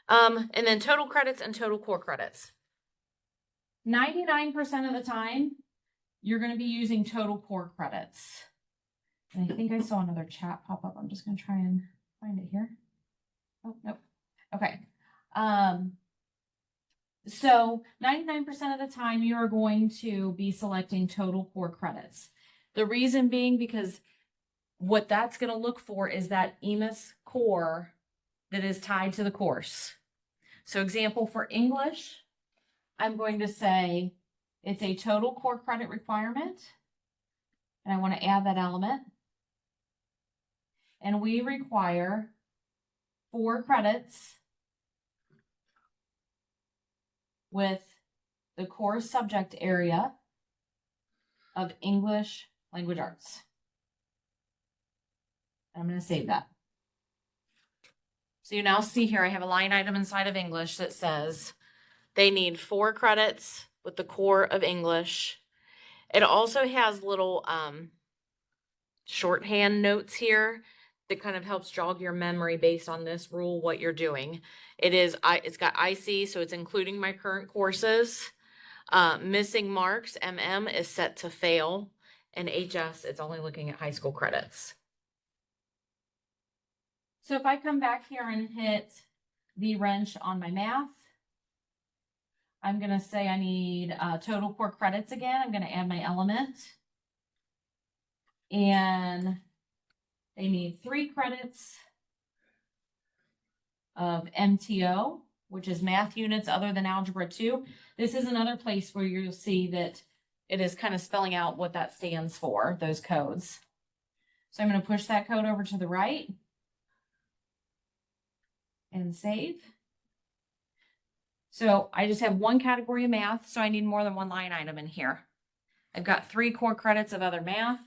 And then total credits and total core credits. 99% of the time, you're going to be using total core credits. And I think I saw another chat pop up. I'm just going to try and find it here. Oh, nope. Okay. So 99% of the time, you are going to be selecting total core credits. The reason being because what that's going to look for is that EMIS core that is tied to the course. So example for English, I'm going to say it's a total core credit requirement. And I want to add that element. And we require 4 credits with the core subject area of English language arts. I'm going to save that. So you now see here, I have a line item inside of English that says they need 4 credits with the core of English. It also has little shorthand notes here that kind of helps jog your memory based on this rule, what you're doing. It's got IC, so it's including my current courses. Missing marks, MM, is set to fail. And HS, it's only looking at high school credits. So if I come back here and hit the wrench on my math, I'm going to say I need total core credits again. I'm going to add my element. And they need 3 credits of MTO, which is math units other than Algebra 2. This is another place where you'll see that it is kind of spelling out what that stands for, those codes. So I'm going to push that code over to the right and save. So I just have 1 category of math, so I need more than 1 line item in here. I've got 3 core credits of other math,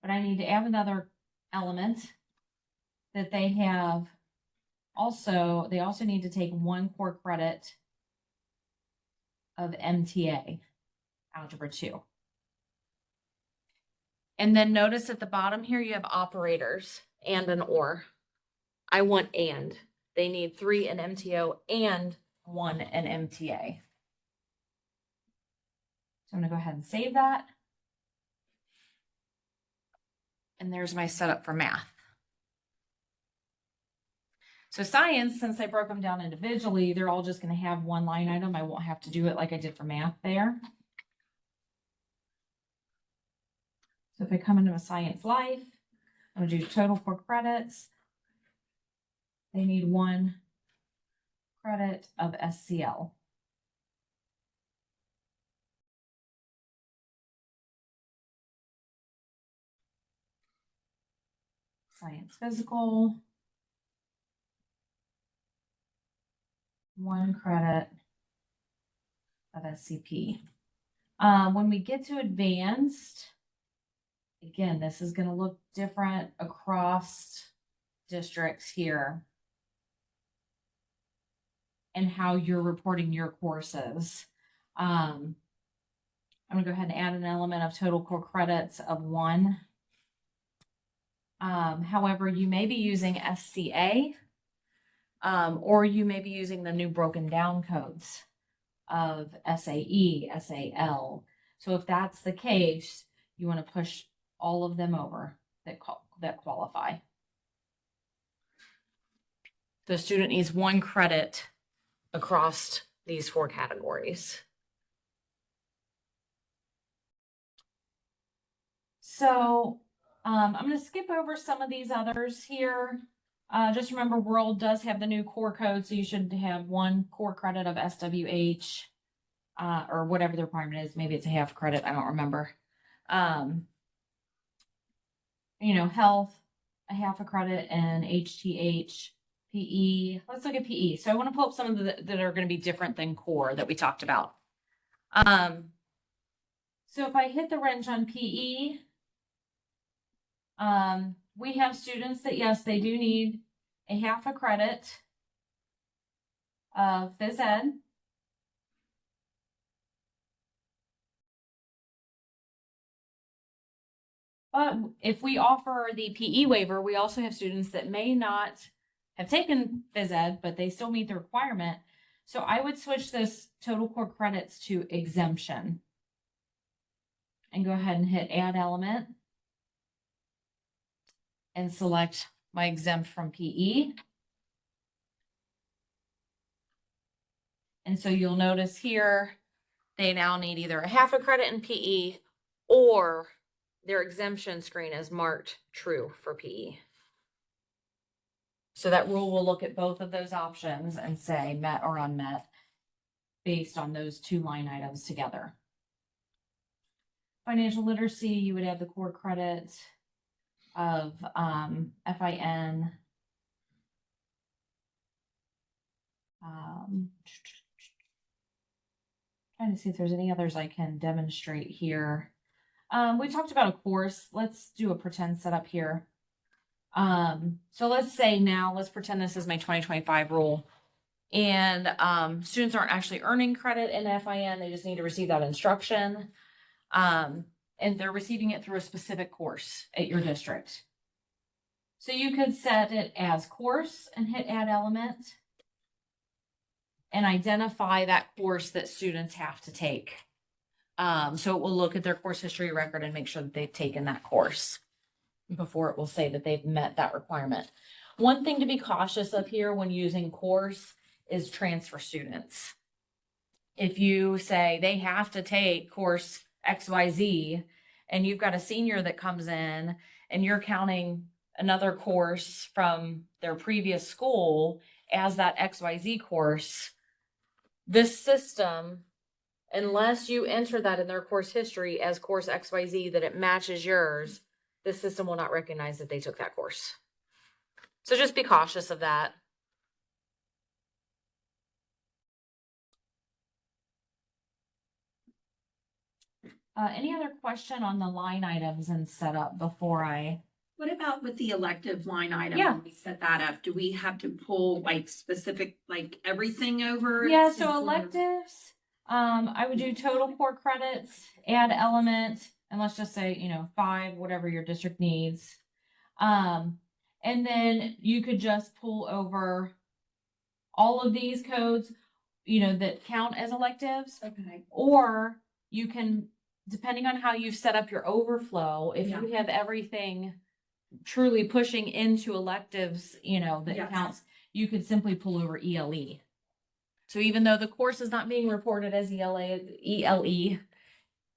but I need to add another element that they have also, they also need to take 1 core credit of MTA. Algebra 2. And then notice at the bottom here, you have operators and an or. I want and. They need 3 in MTO and 1 in MTA. So I'm gonna go ahead and save that. And there's my setup for math. So science, since I broke them down individually, they're all just gonna have one line item. I won't have to do it like I did for math there. So if I come into a science life, I'm gonna do total core credits. They need 1 credit of SCL. Science physical. 1 credit of SCP. When we get to advanced, again, this is going to look different across districts here and how you're reporting your courses. I'm going to go ahead and add an element of total core credits of 1. However, you may be using SCA, or you may be using the new broken down codes of SAE, SAL. So if that's the case, you want to push all of them over that qualify. The student needs 1 credit across these 4 categories. So I'm going to skip over some of these others here. Just remember, World does have the new core code, so you should have 1 core credit of SWH, or whatever the requirement is. Maybe it's a half credit. I don't remember. Health, a half a credit, and HTH, PE. Let's look at PE. So I want to pull up some of the that are going to be different than core that we talked about. So if I hit the wrench on PE, we have students that, yes, they do need a half a credit of phys ed. But if we offer the PE waiver, we also have students that may not have taken phys ed, but they still meet the requirement. So I would switch this total core credits to exemption and go ahead and hit add element and select my exempt from PE. And so you'll notice here, they now need either a half a credit in PE or their exemption screen is marked true for PE. So that rule will look at both of those options and say met or unmet based on those 2 line items together. Financial literacy, you would have the core credit of FIN. Trying to see if there's any others I can demonstrate here. We talked about a course. Let's do a pretend setup here. So let's say now, let's pretend this is my 2025 rule. And students aren't actually earning credit in FIN. They just need to receive that instruction. And they're receiving it through a specific course at your district. So you could set it as course and hit add element and identify that course that students have to take. So it will look at their course history record and make sure that they've taken that course before it will say that they've met that requirement. One thing to be cautious of here when using course is transfer students. If you say they have to take course XYZ and you've got a senior that comes in and you're counting another course from their previous school as that XYZ course, this system, unless you enter that in their course history as course XYZ, that it matches yours, this system will not recognize that they took that course. So just be cautious of that. Any other question on the line items and setup before I? What about with the elective line item? Yeah. When we set that up, do we have to pull like specific, like everything over? Yeah, so electives, I would do total core credits, add element, and let's just say, 5, whatever your district needs. And then you could just pull over all of these codes, that count as electives, Okay. or you can, depending on how you've set up your overflow, if Yeah. you have everything truly pushing into electives, that Yes. counts, you could simply pull over ELE. So even though the course is not being reported as ELE,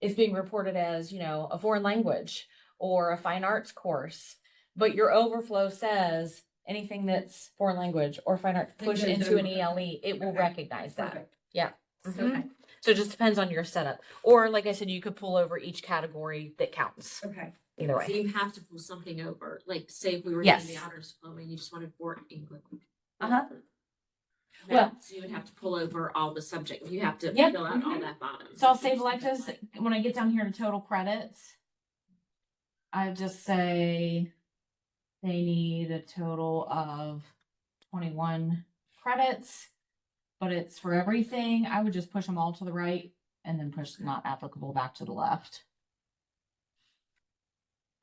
it's being reported as, a foreign language or a fine arts course, but your overflow says anything that's foreign language or fine arts It push goes into an over. ELE, it will Okay. recognize that. Perfect. Yeah. Okay. So it just depends on your setup. Or like I said, you could pull over each category that counts. Okay. Either So way. you have to pull something over, like say if we were Yes. doing the honors diploma and you just wanted for English. Uh-huh. Well, so you would have to pull over all the subject, you have to Yep. fill out all that bottom. So I'll save electives when I get down here to total credits. I just say they need a total of 21 credits, but it's for everything. I would just push them all to the right and then push not applicable back to the left.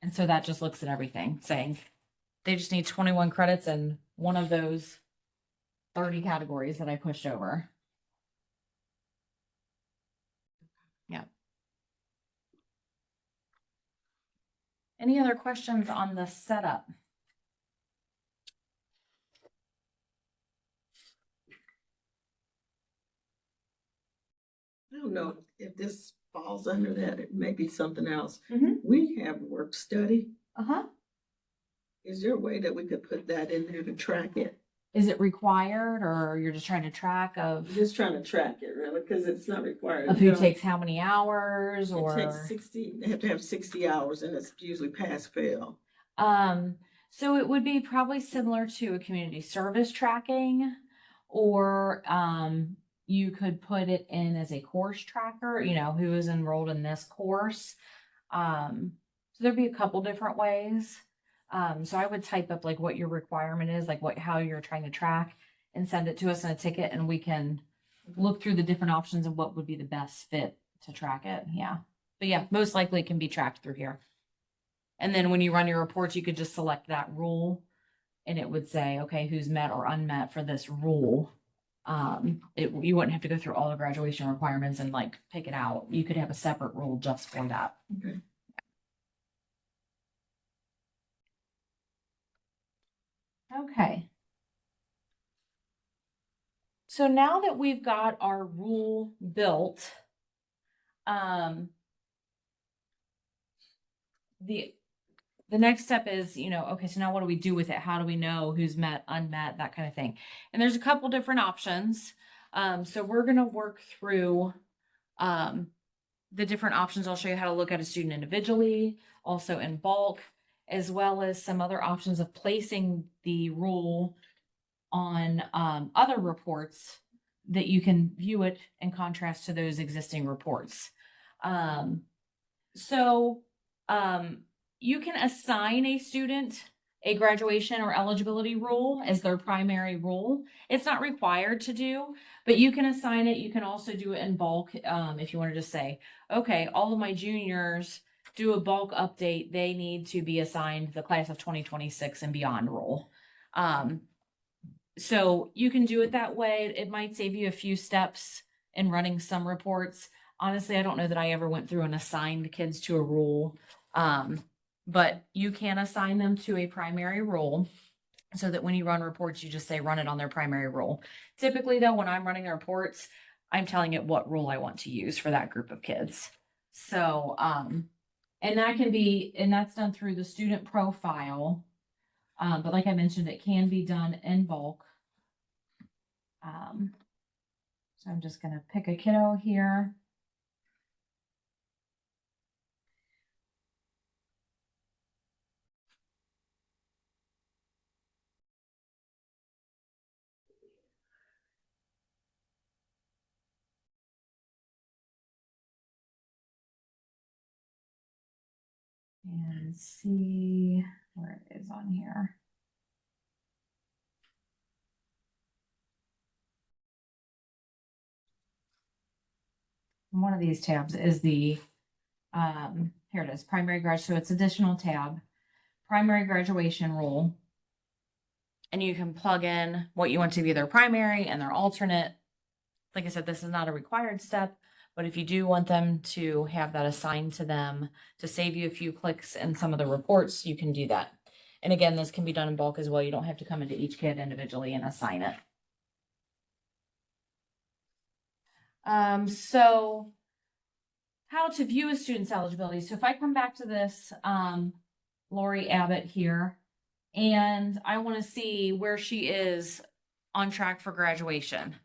And so that just looks at everything, saying they just need 21 credits in one of those 30 categories that I pushed over. Yeah. Any other questions on the setup? I don't know if this falls under that, it may be something else. Mhm. We have work study. Uh-huh. Is there a way that we could put that in there to track it? Is it required, or you're just trying to track I'm of just trying to track it really, because it's not required. who takes how many hours, It or takes 60, they have to have 60 hours and it's usually pass fail. so it would be probably similar to a community service tracking, or you could put it in as a course tracker, who is enrolled in this course. So there'd be a couple different ways. So I would type up like what your requirement is, like how you're trying to track, and send it to us in a ticket, and we can look through the different options of what would be the best fit to track it. Yeah. But yeah, most likely it can be tracked through here. And then when you run your reports, you could just select that rule and it would say, okay, who's met or unmet for this rule. You wouldn't have to go through all the graduation requirements and like pick it out. You could have a separate rule just for that. Okay. Okay. So now that we've got our rule built, the next step is, okay, so now what do we do with it? How do we know who's met, unmet, that kind of thing? And there's a couple different options. So we're going to work through the different options. I'll show you how to look at a student individually, also in bulk, as well as some other options of placing the rule on other reports that you can view it in contrast to those existing reports. You can assign a student a graduation or eligibility rule as their primary rule. It's not required to do, but you can assign it. You can also do it in bulk if you want to just say, okay, all of my juniors do a bulk update. They need to be assigned the class of 2026 and beyond rule. So you can do it that way. It might save you a few steps in running some reports. Honestly, I don't know that I ever went through and assigned kids to a rule. But you can assign them to a primary rule so that when you run reports, you just say run it on their primary rule. Typically though, when I'm running the reports, I'm telling it what rule I want to use for that group of kids. So, and that's done through the student profile. But like I mentioned, it can be done in bulk. So I'm just going to pick a kiddo here. And see where it is on here. one of these tabs is the, here it is, primary grad, so it's additional tab, primary graduation rule. And you can plug in what you want to be their primary and their alternate. Like I said, this is not a required step, but if you do want them to have that assigned to them to save you a few clicks in some of the reports, you can do that. And again, this can be done in bulk as well. You don't have to come into each kid individually and assign it. So how to view a student's eligibility. So if I come back to this, Lori Abbott here, and I want to see where she is on track for graduation.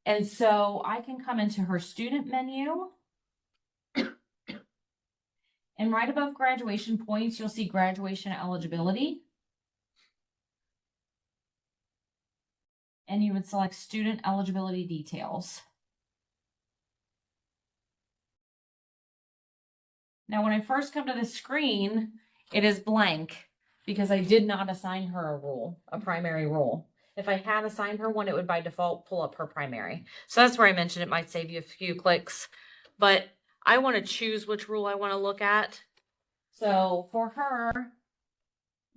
And so I can come into her student menu. And right above graduation points, you'll see graduation eligibility. And you would select student eligibility details. Now, when I first come to the screen, it is blank because I did not assign her a rule, a primary rule. If I had assigned her one, it would by default pull up her primary. So that's where I mentioned it might save you a few clicks, but I want to choose which rule I want to look at. So for her,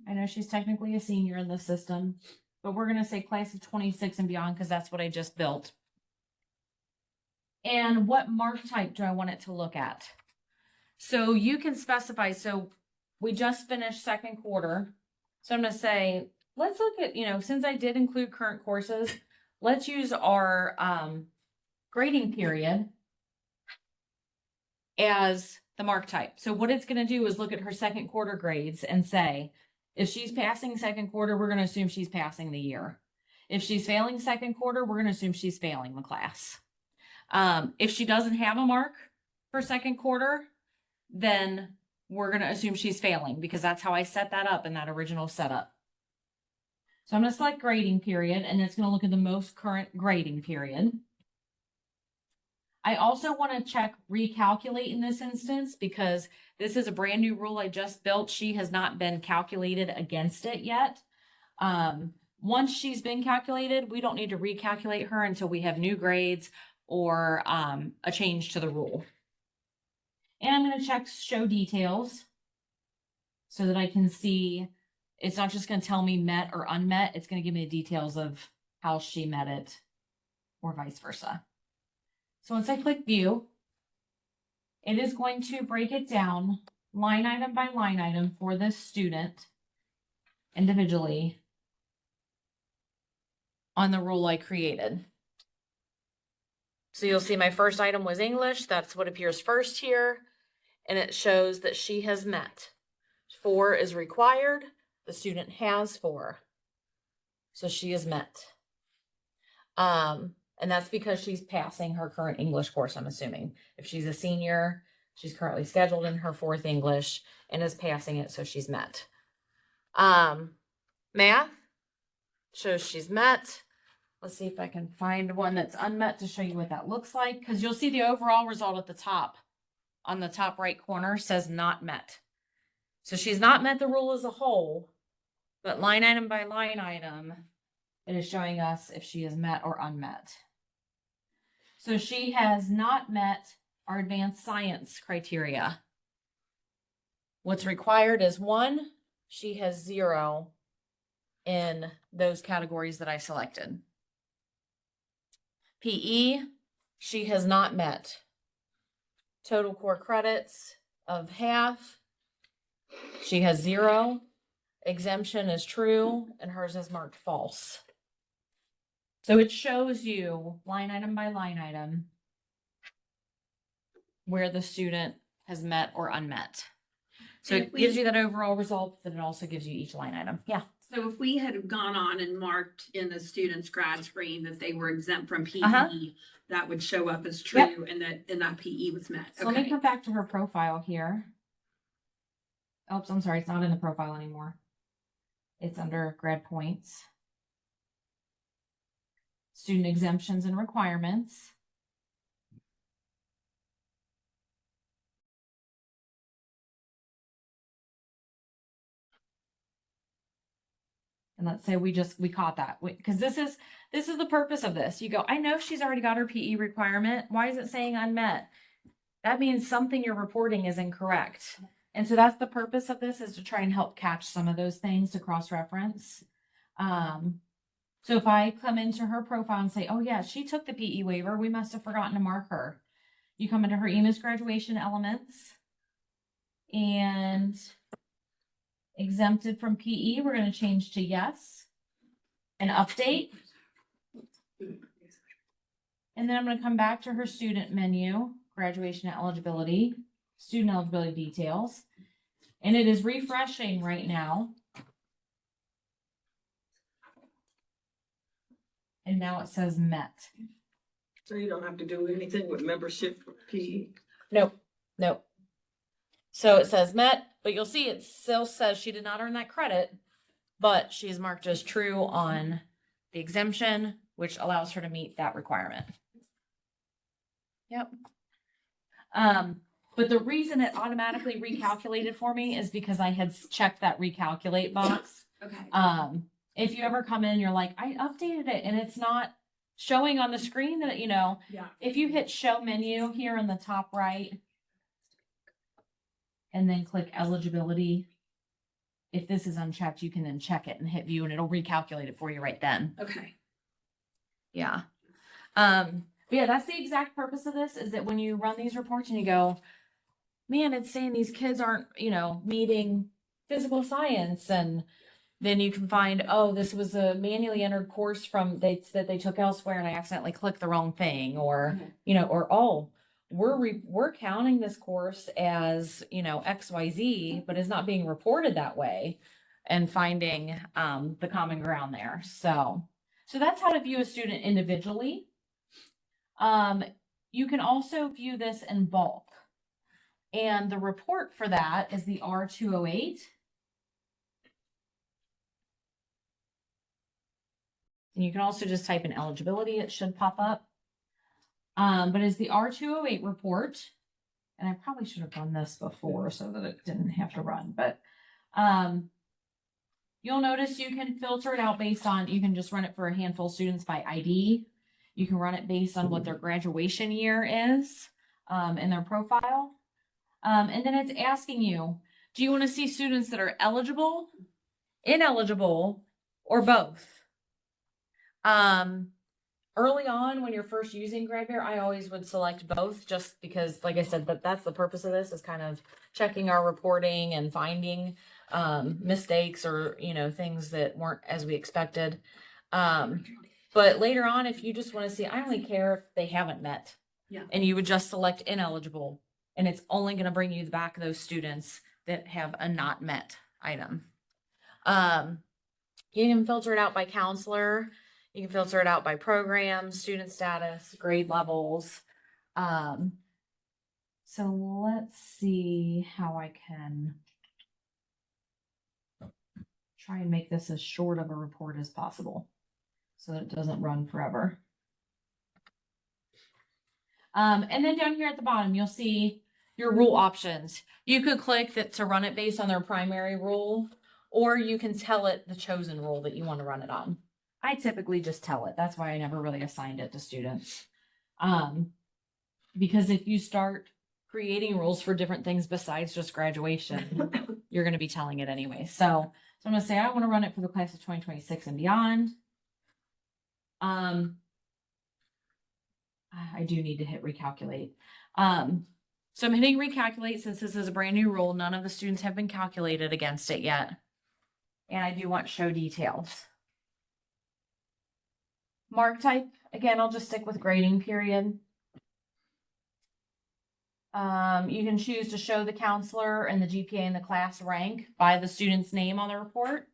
I know she's technically a senior in the system, but we're going to say class of 26 and beyond because that's what I just built. And what mark type do I want it to look at? So you can specify, so we just finished second quarter. So I'm going to say, let's look at, since I did include current courses, let's use our grading period as the mark type. So what it's going to do is look at her second quarter grades and say, if she's passing second quarter, we're going to assume she's passing the year. If she's failing second quarter, we're going to assume she's failing the class. If she doesn't have a mark for second quarter, then we're going to assume she's failing because that's how I set that up in that original setup. So I'm going to select grading period, and it's going to look at the most current grading period. I also want to check recalculate in this instance because this is a brand new rule I just built. She has not been calculated against it yet. Once she's been calculated, we don't need to recalculate her until we have new grades or a change to the rule. And I'm going to check show details so that I can see it's not just going to tell me met or unmet. It's going to give me the details of how she met it or vice versa. So once I click view, it is going to break it down line item by line item for this student individually on the rule I created. So you'll see my first item was English. That's what appears first here. And it shows that she has met. 4 is required. The student has 4. So she is met. And that's because she's passing her current English course, I'm assuming. If she's a senior, she's currently scheduled in her 4th English and is passing it, so she's met. Math shows she's met. Let's see if I can find one that's unmet to show you what that looks like, because you'll see the overall result at the top. On the top right corner says not met. So she's not met the rule as a whole, but line item by line item, it is showing us if she is met or unmet. So she has not met our advanced science criteria. What's required is 1, she has 0 in those categories that I selected. PE, she has not met. Total core credits of half. She has 0. Exemption is true, and hers is marked false. So it shows you line item by line item where the student has met or unmet. So it gives you that overall result, but it also gives you each line item. Yeah. So if we had gone on and marked in the student's grad screen that they were exempt from PE, that would show up as true, and that PE was met. So let me come back to her profile here. Oops, I'm sorry, it's not in the profile anymore. It's under grad points. Student exemptions and requirements. And let's say we caught that, because this is the purpose of this. You go, I know she's already got her PE requirement. Why is it saying unmet? That means something you're reporting is incorrect. And so that's the purpose of this, is to try and help catch some of those things to cross-reference. So if I come into her profile and say, oh yeah, she took the PE waiver, we must have forgotten to mark her. You come into her EMIS graduation elements and exempted from PE, we're going to change to yes and update. And then I'm going to come back to her student menu, graduation eligibility, student eligibility details. And it is refreshing right now. And now it says met. So you don't have to do anything with membership for PE. Nope. So it says met, but you'll see it still says she did not earn that credit, but she's marked as true on the exemption, which allows her to meet that requirement. Yep. But the reason it automatically recalculated for me is because I had checked that recalculate box. Okay. If you ever come in, you're like, I updated it and it's not showing on the screen that, Yeah. if you hit show menu here in the top right, and then click eligibility. If this is unchecked, you can then check it and hit view and it'll recalculate it for you right then. Okay. Yeah. But yeah, that's the exact purpose of this, is that when you run these reports and you go, man, it's saying these kids aren't, meeting physical science, and then you can find, oh, this was a manually entered course that they took elsewhere and I accidentally clicked the wrong thing, or, oh, we're counting this course as, XYZ, but it's not being reported that way, and finding, the common ground there. So that's how to view a student individually. You can also view this in bulk. And the report for that is the R208. And you can also just type in eligibility, it should pop up. But it's the R208 report. And I probably should have done this before so that it didn't have to run. But you'll notice you can filter it out based on, you can just run it for a handful of students by ID. You can run it based on what their graduation year is in their profile. And then it's asking you, do you want to see students that are eligible, ineligible, or both? Early on, when you're first using GradBear, I always would select both, just because, like I said, that's the purpose of this, is kind of checking our reporting and finding mistakes or, things that weren't as we expected. But later on, if you just want to see, I only care if they haven't met. Yeah. And you would just select ineligible, and it's only going to bring you back those students that have a not met item. You can filter it out by counselor. You can filter it out by program, student status, grade levels. So let's see how I can try and make this as short of a report as possible so that it doesn't run forever. And then down here at the bottom, you'll see your rule options. You could click that to run it based on their primary rule, or you can tell it the chosen rule that you want to run it on. I typically just tell it. That's why I never really assigned it to students. Because if you start creating rules for different things besides just graduation, you're going to be telling it anyway. So I'm going to say I want to run it for the class of 2026 and beyond. I do need to hit recalculate. So I'm hitting recalculate since this is a brand new rule. None of the students have been calculated against it yet. And I do want show details. Mark type, again, I'll just stick with grading period. You can choose to show the counselor and the GPA and the class rank by the student's name on the report.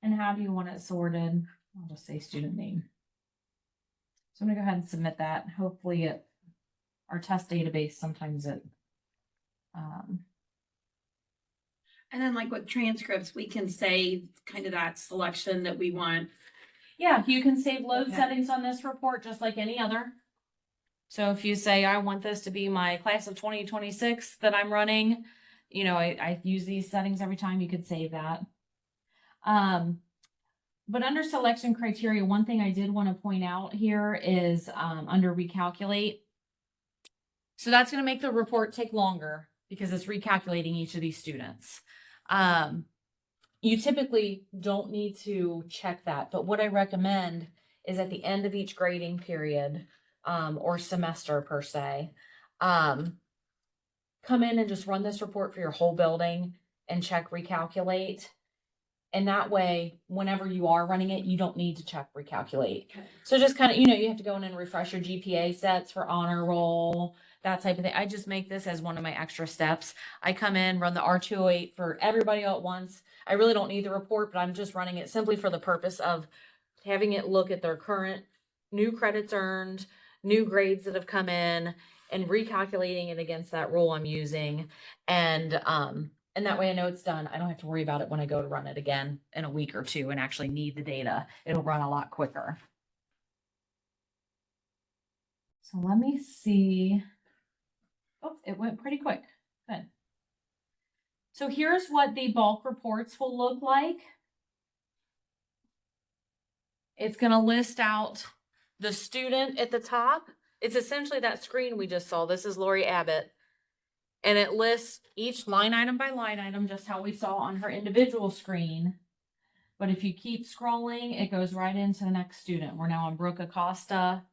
And how do you want it sorted? I'll just say student name. So I'm gonna go ahead and submit that. Hopefully our test database, sometimes it, And then like with transcripts, we can say kind of that selection that we want. yeah, you can save load Okay. settings on this report just like any other. So if you say, I want this to be my class of 2026 that I'm running, I use these settings every time, you could save that. But under selection criteria, one thing I did want to point out here is under recalculate. So that's going to make the report take longer because it's recalculating each of these students. You typically don't need to check that, but what I recommend is at the end of each grading period or semester per se, come in and just run this report for your whole building and check recalculate. And that way, whenever you are running it, you don't need to check recalculate. Okay. So just kind of, you know, you have to go in and refresh your GPA sets for honor roll, that type of thing. I just make this as one of my extra steps. I come in, run the R208 for everybody all at once. I really don't need the report, but I'm just running it simply for the purpose of having it look at their current new credits earned, new grades that have come in, and recalculating it against that rule I'm using. And that way I know it's done. I don't have to worry about it when I go to run it again in a week or two and actually need the data. It'll run a lot quicker. So let me see. Oh, it went pretty quick. Good. So here's what the bulk reports will look like. It's going to list out the student at the top. It's essentially that screen we just saw. This is Lori Abbott. And it lists each line item by line item, just how we saw on her individual screen. But if you keep scrolling, it goes right into the next student. We're now on Brooke Acosta.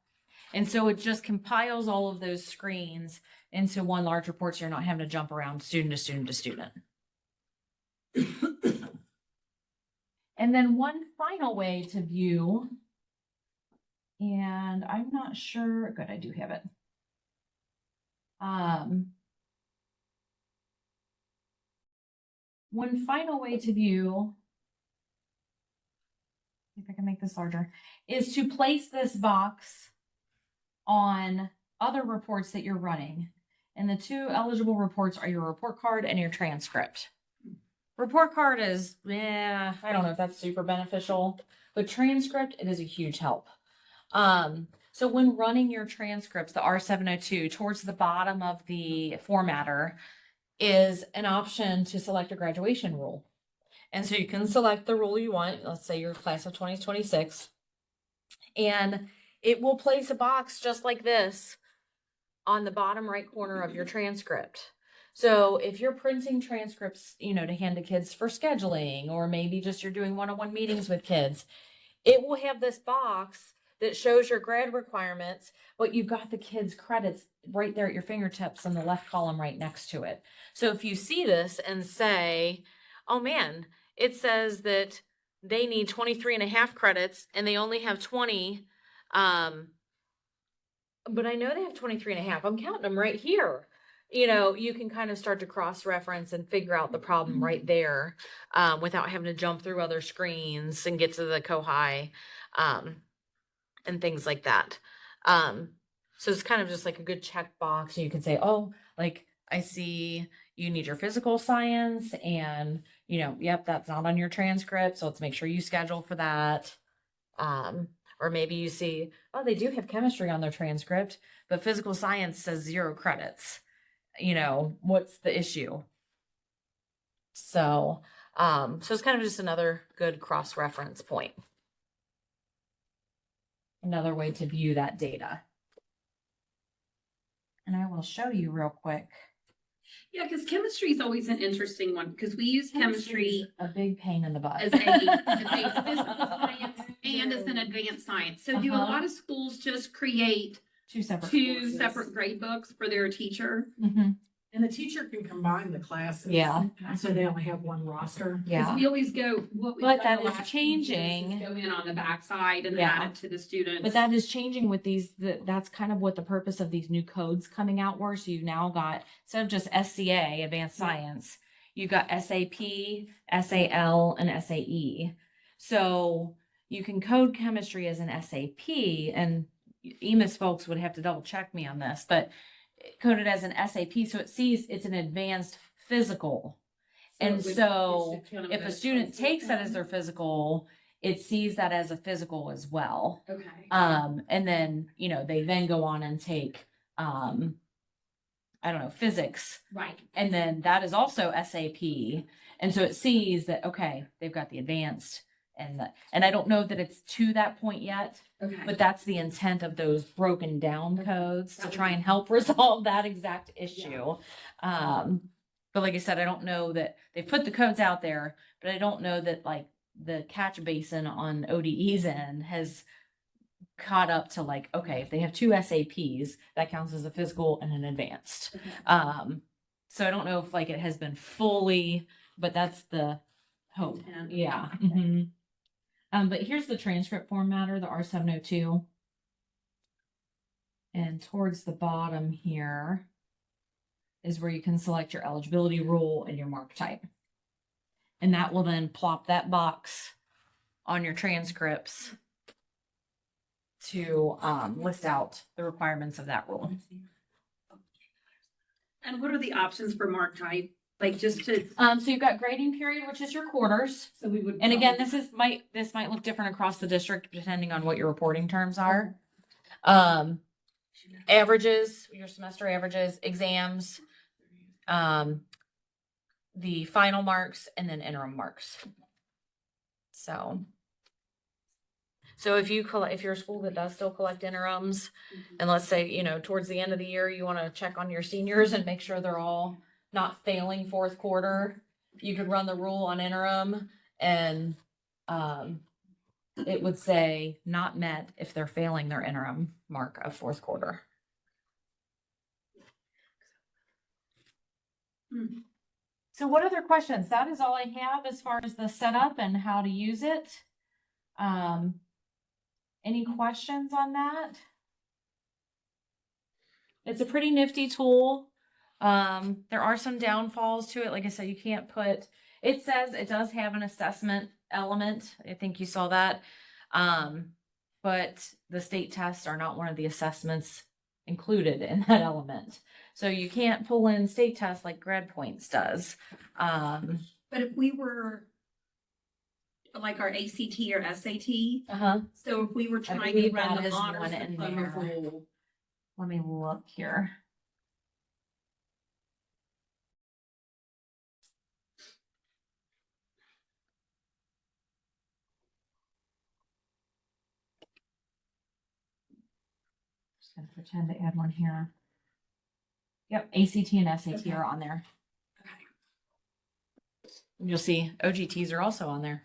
And so it just compiles all of those screens into one large report, so you're not having to jump around student to student to student. And then one final way to view, and I'm not sure, good, I do have it. One final way to view, if I can make this larger, is to place this box on other reports that you're running. And the two eligible reports are your report card and your transcript. Report card is, I don't know if that's super beneficial, but transcript, it is a huge help. So when running your transcripts, the R702, towards the bottom of the formatter is an option to select a graduation rule. And so you can select the rule you want. Let's say your class of 2026, and it will place a box just like this on the bottom right corner of your transcript. So if you're printing transcripts, you know, to hand to kids for scheduling, or maybe just you're doing one-on-one meetings with kids, it will have this box that shows your grad requirements, but you've got the kids' credits right there at your fingertips in the left column right next to it. So if you see this and say, oh man, it says that they need 23.5 credits and they only have 20, but I know they have 23.5. I'm counting them right here. You know, you can kind of start to cross-reference and figure out the problem right there without having to jump through other screens and get to the co-high and things like that. So it's kind of just like a good checkbox. You can say, oh, like I see you need your physical science and, you know, yep, that's not on your transcript. So let's make sure you schedule for that. Or maybe you see, oh, they do have chemistry on their transcript, but physical science says 0 credits. You know, what's the issue? So it's kind of just another good cross-reference point. Another way to view that data. And I will show you real quick. Yeah, because chemistry is always an interesting one because we use chemistry A big pain in the butt. as a physical science and as an advanced science. So do a lot of schools just create Two separate grade books for their teacher? Mhm. And the teacher can combine the classes. Yeah. So they only have one roster. Because Yeah. we always go, what we've But done that the is last few years is changing. Go in on the backside and Yeah. add it to the students. But that is changing with these, that's kind of what the purpose of these new codes coming out were. So you've now got, instead of just SCA, Advanced Science, you've got SAP, SAL, and SAE. So you can code chemistry as an SAP, and EMIS folks would have to double check me on this, but coded as an SAP, so it sees it's an advanced physical. And so if a student takes that as their physical, it sees that as a physical as well. Okay. And then, you know, they then go on and take, I don't know, physics. Right. And then that is also SAP. And so it sees that, okay, they've got the advanced and I don't know that it's to that point yet, Okay. but that's the intent of those broken down codes to try and help resolve that exact issue. But like I said, I don't know that they put the codes out there, but I don't know that like the catch basin on ODE's end has caught up to like, okay, if they have two SAPs, that counts as a physical and an advanced. So I don't know if like it has been fully, but that's the hope. Intent. Yeah. Okay. Mhm. But here's the transcript formatter, the R702. And towards the bottom here is where you can select your eligibility rule and your mark type. And that will then plop that box on your transcripts to list out the requirements of that rule. And what are the options for mark type? Like just to, So you've got grading period, which is your quarters. so we would. And again, this might look different across the district depending on what your reporting terms are. Averages, your semester averages, exams, the final marks, and then interim marks. So if you're a school that does still collect interims, and let's say, towards the end of the year, you want to check on your seniors and make sure they're all not failing fourth quarter, you could run the rule on interim and, it would say not met if they're failing their interim mark of fourth quarter. So what other questions? That is all I have as far as the setup and how to use it. Any questions on that? It's a pretty nifty tool. There are some downfalls to it. Like I said, you can't put, it says it does have an assessment element. I think you saw that. But the state tests are not one of the assessments included in that element. So you can't pull in state tests like Grad Points does. But if we were like our ACT or SAT, so if we were trying to believe run that the is honors one in diploma there. rule, Let me look here. Just gonna pretend to add one here. Yep, ACT and SAT Okay. are on there. okay. You'll see OGTs are also on there.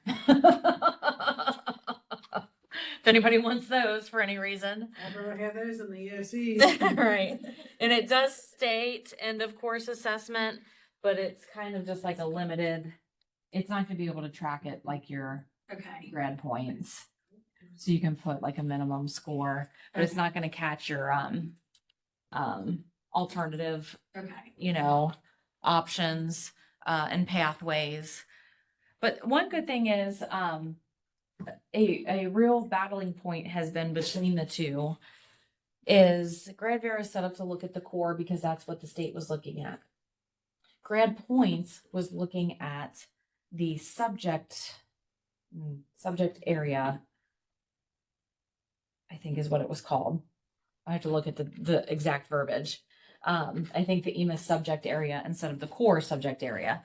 If anybody wants those for any reason. I'd rather have those in the EOCs. Right. And it does state end of course assessment, but it's kind of just like a limited, it's not gonna be able to track it like your Okay. grad points. So you can put like a minimum score, but it's not gonna catch your alternative, Okay. options and pathways. But one good thing is a real battling point has been between the two is GradVera is set up to look at the core because that's what the state was looking at. Grad Points was looking at the subject area, I think is what it was called. I have to look at the exact verbiage. I think the EMIS subject area instead of the core subject area.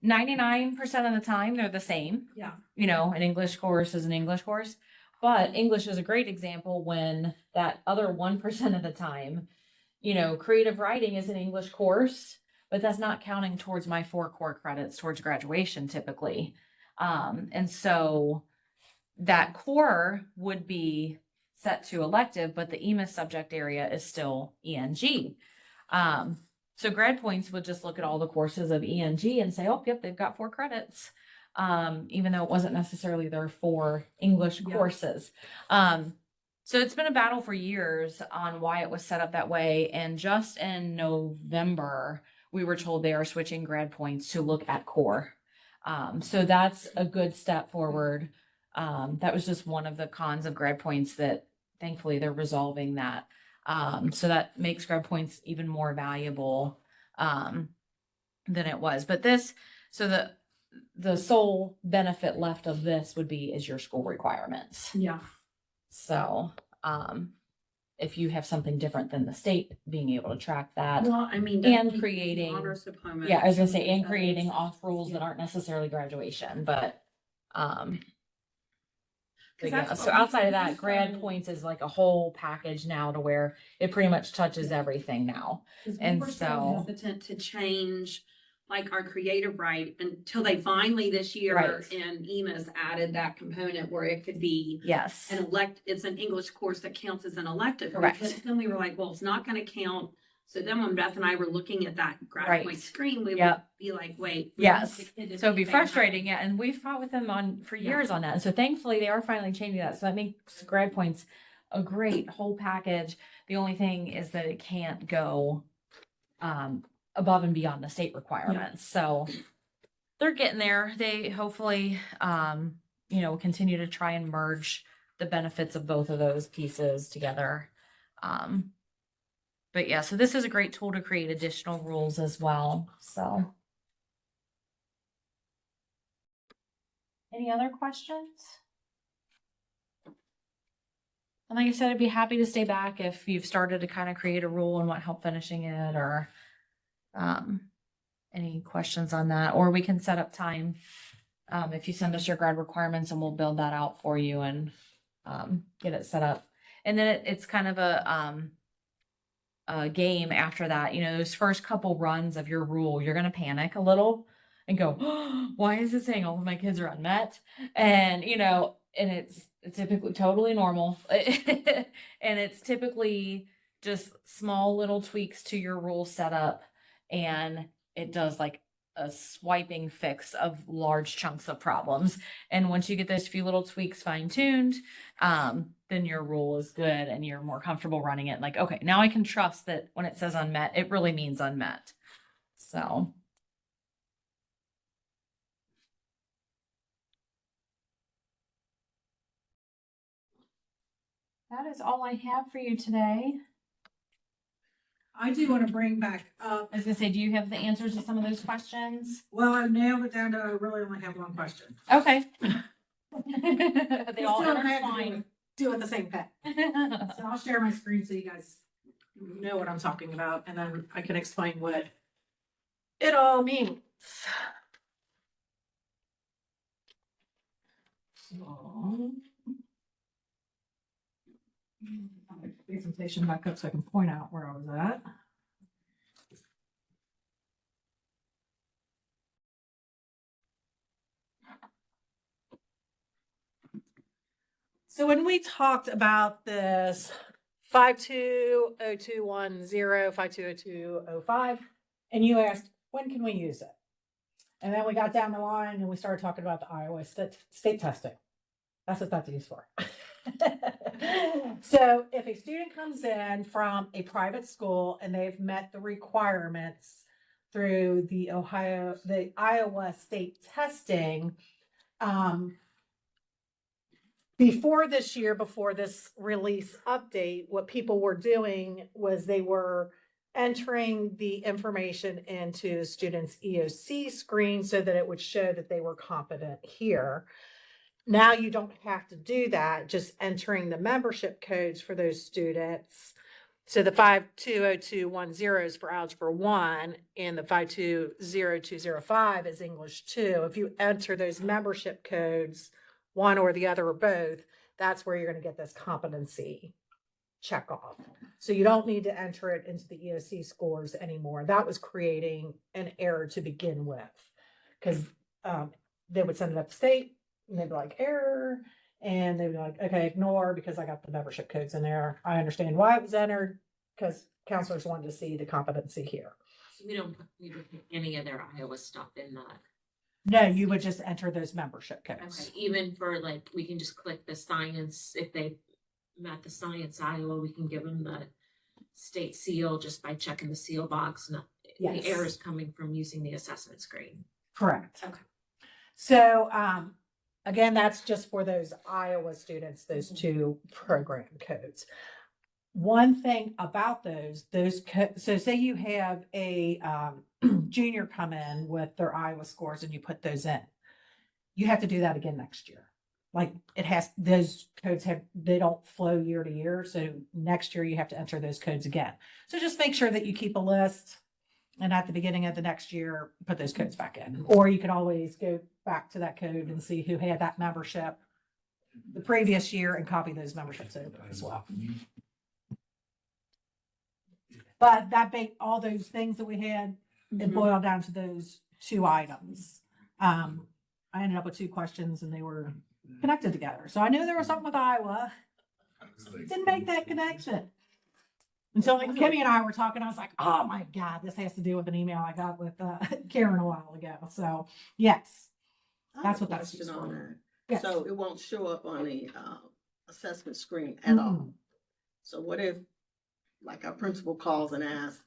99% of the time they're the same. Yeah. An English course is an English course, but English is a great example when that other 1% of the time, creative writing is an English course, but that's not counting towards my 4 core credits towards graduation typically. And so that core would be set to elective, but the EMIS subject area is still ENG. So Grad Points would just look at all the courses of ENG and say, oh, yep, they've got 4 credits. Even though it wasn't necessarily their 4 English courses. So it's been a battle for years on why it was set up that way. And just in November, we were told they are switching Grad Points to look at core. So that's a good step forward. That was just one of the cons of Grad Points that thankfully they're resolving that. So that makes Grad Points even more valuable than it was. But the sole benefit left of this would be is your school requirements. Yeah. So if you have something different than the state, being able to track that. Well, I mean, And definitely creating- honors diploma. Yeah, I was gonna say, and creating off rules that aren't necessarily graduation, but But that's yeah, so what we- outside of that, we grad started- points is like a whole package now to where it pretty much touches everything now. 'Cause we And were so- hesitant to change like our creative right until they finally this year Right. and EMA's added that component where it could be Yes. it's an English course that counts as an elective. Correct. Because then we were like, well, it's not gonna count. So then when Beth and I were looking at that grad Right. point screen, we would Yep. be like, wait. we Yes. want the kid to So it'd be think they have- frustrating, yeah, and we've fought with them on for Yeah. years on that. And so thankfully they are finally changing that. So that makes grad points a great whole package. The only thing is that it can't go above and beyond the state requirements. So they're getting there. They hopefully continue to try and merge the benefits of both of those pieces together. But yeah, so this is a great tool to create additional rules as well. So any other questions? And like I said, I'd be happy to stay back if you've started to kind of create a rule and want help finishing it, or any questions on that, or we can set up time if you send us your grad requirements and we'll build that out for you and get it set up. And then it's kind of a game after that. You know, those first couple runs of your rule, you're going to panic a little and go, oh, why is it saying all of my kids are unmet? And, and it's typically totally normal. And it's typically just small little tweaks to your rule setup. And it does like a swiping fix of large chunks of problems. And once you get those few little tweaks fine-tuned, then your rule is good and you're more comfortable running it. Like, okay, now I can trust that when it says unmet, it really means unmet. So. That is all I have for you today. I do want to bring back up, I was gonna say, do you have the answers to some of those questions? well, I nailed it down to I really only have one question. Okay. They We all still have to intertwine. do it the same thing. So I'll share my screen so you guys know what I'm talking about, and then I can explain what it all means. So, presentation back up so I can point out where I was at. So when we talked about this 520210, 520205, and you asked, when can we use it? And then we got down the line and we started talking about the Iowa state testing. That's what that's used for. So if a student comes in from a private school and they've met the requirements through the Iowa state testing, before this year, before this release update, what people were doing was they were entering the information into students' EOC screen so that it would show that they were competent here. Now you don't have to do that, just entering the membership codes for those students. So the 520210 is for Algebra 1 and the 520205 is English 2. If you enter those membership codes, one or the other or both, that's where you're going to get this competency check off. So you don't need to enter it into the EOC scores anymore. That was creating an error to begin with, because they would send it up to state and they'd be like, error, and they'd be like, okay, ignore, because I got the membership codes in there. I understand why it was entered, because counselors wanted to see the competency here. So we don't put any of their Iowa stuff in that. No, you would just enter those membership Okay, codes. even for like, we can just click the science, if they met the science Iowa, we can give them the state seal just by checking the seal box. And Yes. the error is coming from using the assessment screen. Correct. Okay. So, again, that's just for those Iowa students, those two program codes. One thing about so say you have a junior come in with their Iowa scores and you put those in, you have to do that again next year. Like those codes they don't flow year to year. So next year you have to enter those codes again. So just make sure that you keep a list, and at the beginning of the next year, put those codes back in. Or you can always go back to that code and see who had that membership the previous year and copy those memberships over as well. But that all those things that we had, it boiled down to those 2 items. I ended up with 2 questions and they were connected together. So I knew there was something with Iowa. Didn't make that connection. Until like Kimmy and I were talking, I was like, oh my God, this has to do with an email I got with Karen a while ago. So yes, I that's have what a that's question used for. on that. Yes. So it won't show up on the assessment screen at all. Mm. So what if, like, our principal calls and asks,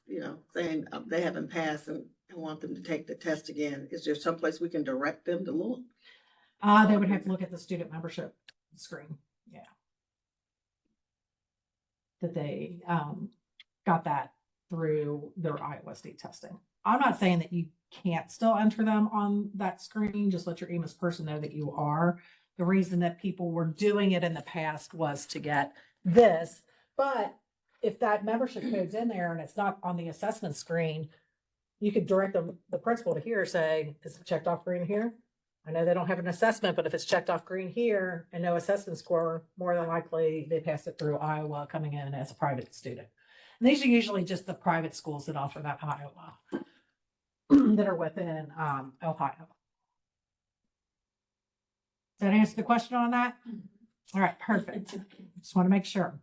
saying they haven't passed and want them to take the test again? Is there someplace we can direct them to look? They would have to look at the student membership screen. Yeah. That they got that through their Iowa State testing. I'm not saying that you can't still enter them on that screen. Just let your EMIS person know that you are. The reason that people were doing it in the past was to get this. But if that membership code's in there and it's not on the assessment screen, you could direct the principal to here, say, is it checked off green here? I know they don't have an assessment, but if it's checked off green here and no assessment score, more than likely they passed it through Iowa coming in as a private student. And these are usually just the private schools that offer that Iowa that are within Ohio. Does that answer the question on that? All right, perfect. Just want to make sure.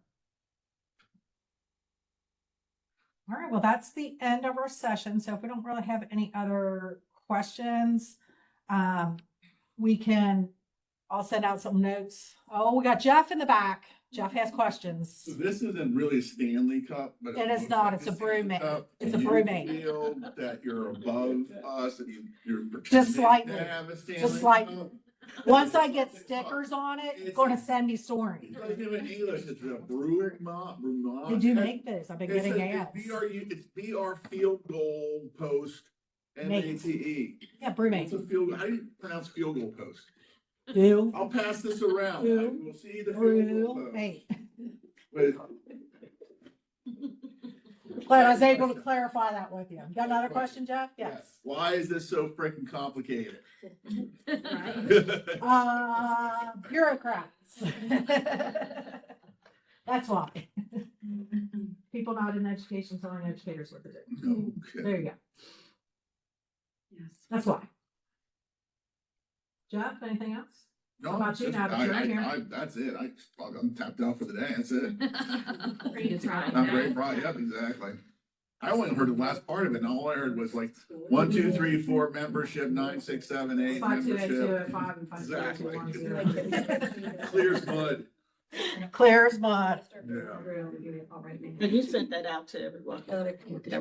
All right, well, that's the end of our session. So if we don't really have any other questions, I'll send out some notes. Oh, we got Jeff in the back. Jeff has questions. So this isn't really a Stanley Cup, but It is looks not. like It's a Stanley brewmate. Cup. It's a Do you brewmate. Feel that you're above us and you're Just pretending slightly. to have a Stanley Just slightly. Cup? Once I get stickers on it, it's going to send me soaring. It's like in English, it's a brew mop. They do make this. I've been getting ads. It's BR field goal post MATE. Yeah, It's brewmate. a field. How do you pronounce field goal post? Do. I'll pass this around. Brew. We'll see the field goal post. Brewmate. But Glad I was able to clarify that with you. Got another question, Jeff? Yes. why is this so freaking complicated? Bureaucrats. That's why. People not in education telling educators what to do. Okay. There you go. Yes. That's why. Jeff, anything else? No, How about you just- now that you're in here? that's it. I'm tapped out for the day. That's it. Ready to try. I'm ready for it. Yep, exactly. I only heard the last part of it, and all I heard was like 1, 2, 3, 4 membership, 9, 6, 7, 8 membership. 528-205 and 528-210. Exactly. Clear as mud. Clear as mud. And you sent that out to everyone?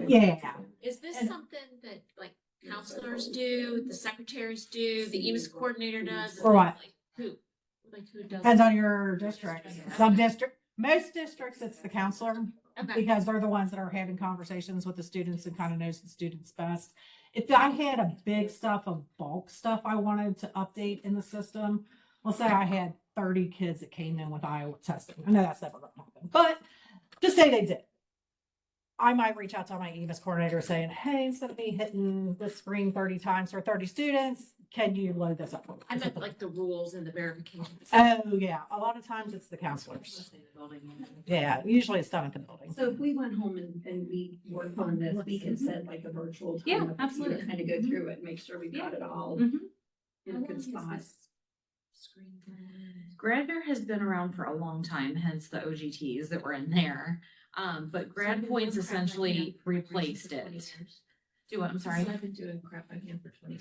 Yeah. Is this And- something that like counselors do, the secretaries do, the EMIS coordinator does? For what? Like who? Like who does? Depends it? on your district. Some most districts, it's the counselor. Okay. Because they're the ones that are having conversations with the students and kind of knows the students best. If I had a big stuff of bulk stuff I wanted to update in the system, let's say I had 30 kids that came in with Iowa testing. I know that's never going to happen, but just say they did. I might reach out to my EMIS coordinator saying, hey, instead of me hitting the screen 30 times for 30 students, can you load this up? I meant like the rules and the verifications. Oh, yeah. A lot of times it's the counselors. Yeah, usually it's done at the building. So if we went home and we worked on this, we could set like a virtual time. Yeah, with the absolutely. student, Kind of go through it, and make sure we've got it all Mhm. in a good spot. Gradner has been around for a long time, hence the OGTs that were in there. But Grad Points essentially replaced it. Do what? I'm sorry. I've been doing crap I can for 20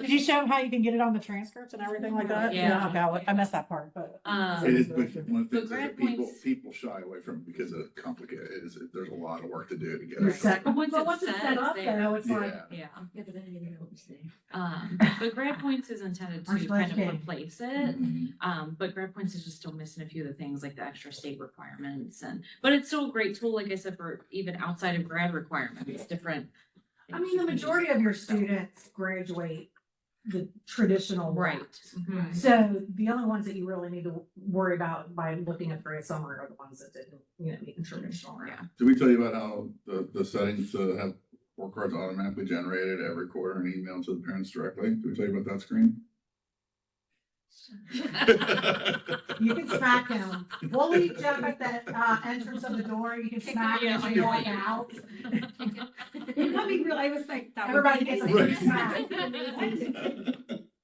Did you show them how you can get it on the transcripts and everything like that? Yeah. Okay, I missed that part, but. It is, but one But thing grad that people, points- people shy away from because of complicated, there's a lot of work to do to get it. Exactly. Once But it's once it's set, set it's up there. though, it's like, Yeah. Yeah. Yeah, but I didn't even know what to say. But Grad Points is intended to Aren't you glad kind you of came? replace it. But Grad Points is just still missing a few of the things like the extra state requirements but it's still a great tool, like I said, for even outside of grad requirements, different. I mean, the majority of your students graduate the traditional Right. route. Mhm. So the only ones that you really need to worry about by looking at grade summary are the ones that didn't, meet the traditional route. Yeah. Did we tell you about how the settings to have report cards automatically generated every quarter and emailed to the parents directly? Did we tell you about that screen? You can smack him. We'll leave Jeff at the entrance of the door. You can smack him when you're going out. I mean, really, I was like, everybody gets a Right. smack.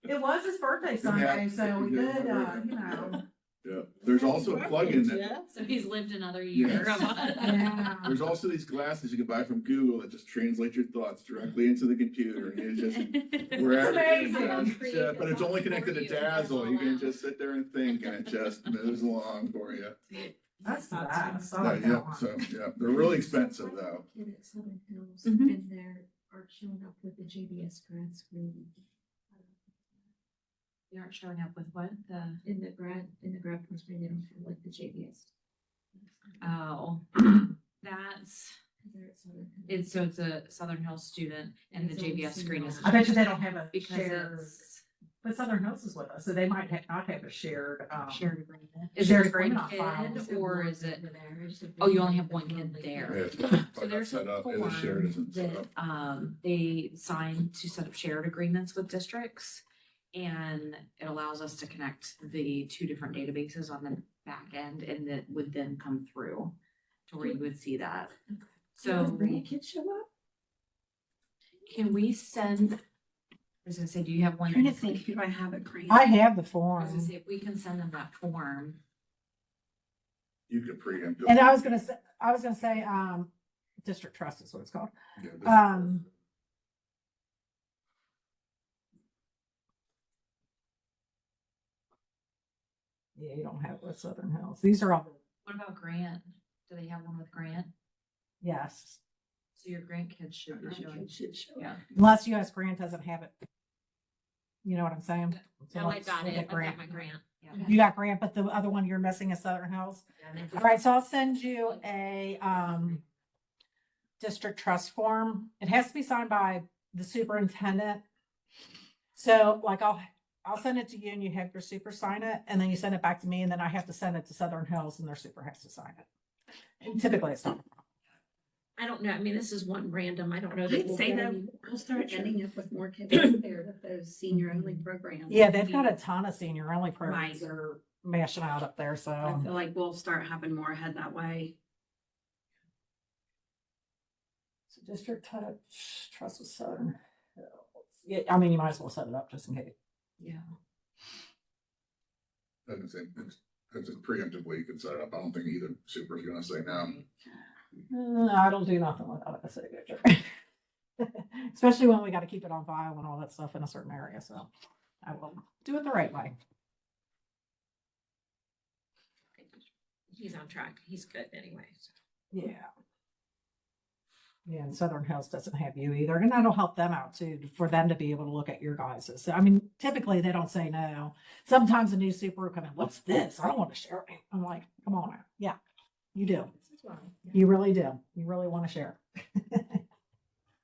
It was his birthday Sunday, so we could, Yeah, there's also a plugin that, Yeah. So he's lived another year. Yes. yeah. there's also these glasses you can buy from Google that just translate your thoughts directly into the computer. And it's just wherever. It's Yeah, but it's only connected to Dazzle. You can just sit there and think and it just moves along for you. That's not bad. I Yeah, like yeah, that one. so, yeah, they're really expensive though. Kid at Southern Hills, Mhm. and they're are showing up with the JBS grad screen. They aren't showing up with what? In the grad program, they don't have like the JBS. Oh, that's, They're at Southern Hills. it's a Southern Hills student and the It's on JBS screen is. I bet you they don't have a Because shared, it's but Southern Hills is with us, so they might not have a shared, shared agreement. Is shared it for a agreement on file. kid or is it? Over there. I just have Oh, you been only there have one for kid like- there. Yeah, it's So not there's set a up, it is shared, form isn't set that, up. they sign to set up shared agreements with districts. And it allows us to connect the two different databases on the back end and that would then come through to where you would see that. So Grandkids show up? can we send, I was gonna say, do you have one? Trying to think, who do I have at Grant? I have the I was form. gonna say, if we can send them that form. You can preempt. And I was gonna say, district trust is what it's called. Yeah, this- Yeah, you don't have it with Southern Hills. These are all, What about Grant? Do they have one with Grant? yes, So your grandkids should be showing. Should show up. Yeah. unless US Grant doesn't have it. You know what I'm saying? So Oh, I let's got look it. at I've got my grant. Yeah. You got Grant, but the other one you're missing is Southern Hills. All right, so I'll send you a, district trust form. It has to be signed by the superintendent. So like I'll send it to you and you have your super sign it and then you send it back to me and then I have to send it to Southern Hills and their super has to sign it. And typically it's not. I don't know. I mean, this is one random. I don't know that I'd we'll say get that any. we'll start ending up with more kids out there with those senior only programs. Yeah, they've got a ton of senior only programs Right. they're mashing out up there, I so. feel like we'll start having more head that way. So district trust with Southern Hills. Yeah, I mean, you might as well set it up just in case. Yeah. Doesn't say, it's a preemptively you can set it up. I don't think either super's gonna say no. I don't do nothing without a signature. Especially when we gotta keep it on file and all that stuff in a certain area, so I will do it the right way. He's on track. He's good anyway. So. Yeah. Yeah, and Southern Hills doesn't have you either, and that'll help them out too, for them to be able to look at your guys's. So, I mean, typically they don't say no. Sometimes a new super will come in, what's this? I don't want to share it. I'm like, come on now. Yeah, you do. You really do. You really want to share.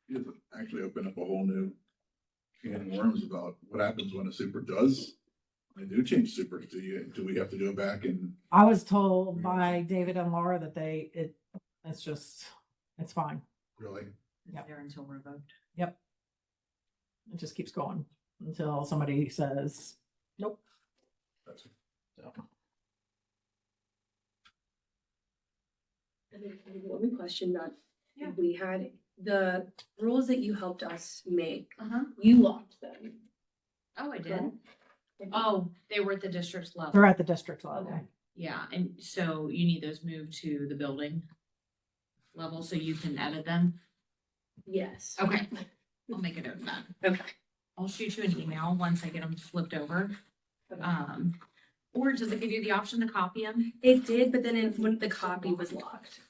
You have to actually open up a whole new can of worms about what happens when a super does. They do change supers. Do we have to go back and, I was told by David and Laura that it's fine. really? Yep. There until revoked. Yep. It just keeps going until somebody says, nope. That's So, One question that Yeah. we had, the rules that you helped us make, Uh-huh. you locked them. Oh, I did. Oh, they were at the district's level. they're at the district level. Yeah, and so you need those moved to the building level so you can edit them? Yes. Okay, I'll make a note of that. Okay. I'll shoot you an email once I get them flipped over. Or does it give you the option to copy them? It did, but then when the copy was locked.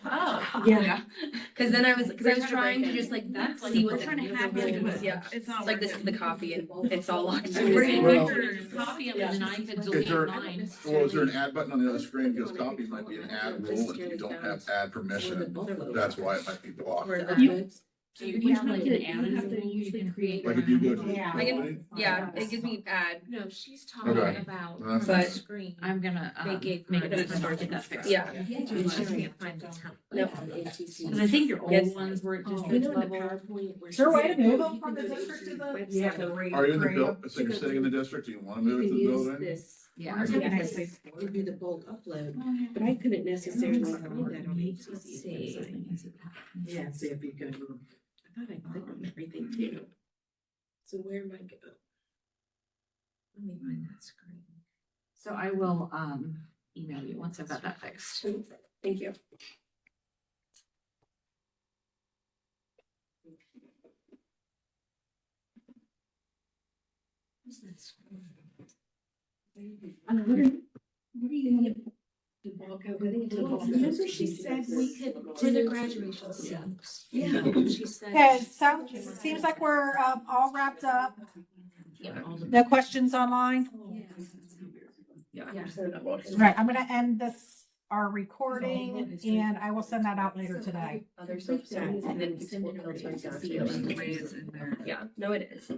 Oh. Yeah. Cause then I was trying to break just like That's like- see we're what trying to the hack rules into was. it. Yeah. It's not like this is the working. copy and it's all locked. I was in. Well- copy them and then I could Is delete there, mine. well, is there an add button on the other screen? Because copy might be an add rule if you don't have add permission. That's why it might be blocked. Where the You- goods. Do you We have like can an add add it, you can create. Like if you go to. Yeah. I can, yeah, it gives me add. No, she's talking Okay. about Well, from that's- the screen. I'm gonna, They gave make me it the a start, get that fixed. Yeah. She can't find the template. Nope. on NTC. Cause I think your old Yes. ones were at You district know, in the level. PowerPoint where Is there a way she to said, move "Oh, them you from can the go to district to the? website." Yeah. Are you in the building, so you're sitting in the district, do you wanna move it to the building? Yeah. Or you can do the bulk upload, but I couldn't necessarily find that on ATC's website. Yeah, so if you go, I thought I clicked on everything too. So where am I go? Let me find that screen. So I will, email you once I've got that fixed. Thank you. What's that screen? What are you? Remember she said we could, for the graduation students. Yeah, she said. Okay, seems like we're, all wrapped up. Yeah, all the. No questions online? Yeah. Right, I'm gonna end our recording, and I will send that out later today. Other stuff, and then send it over to us. Yeah, no, it is.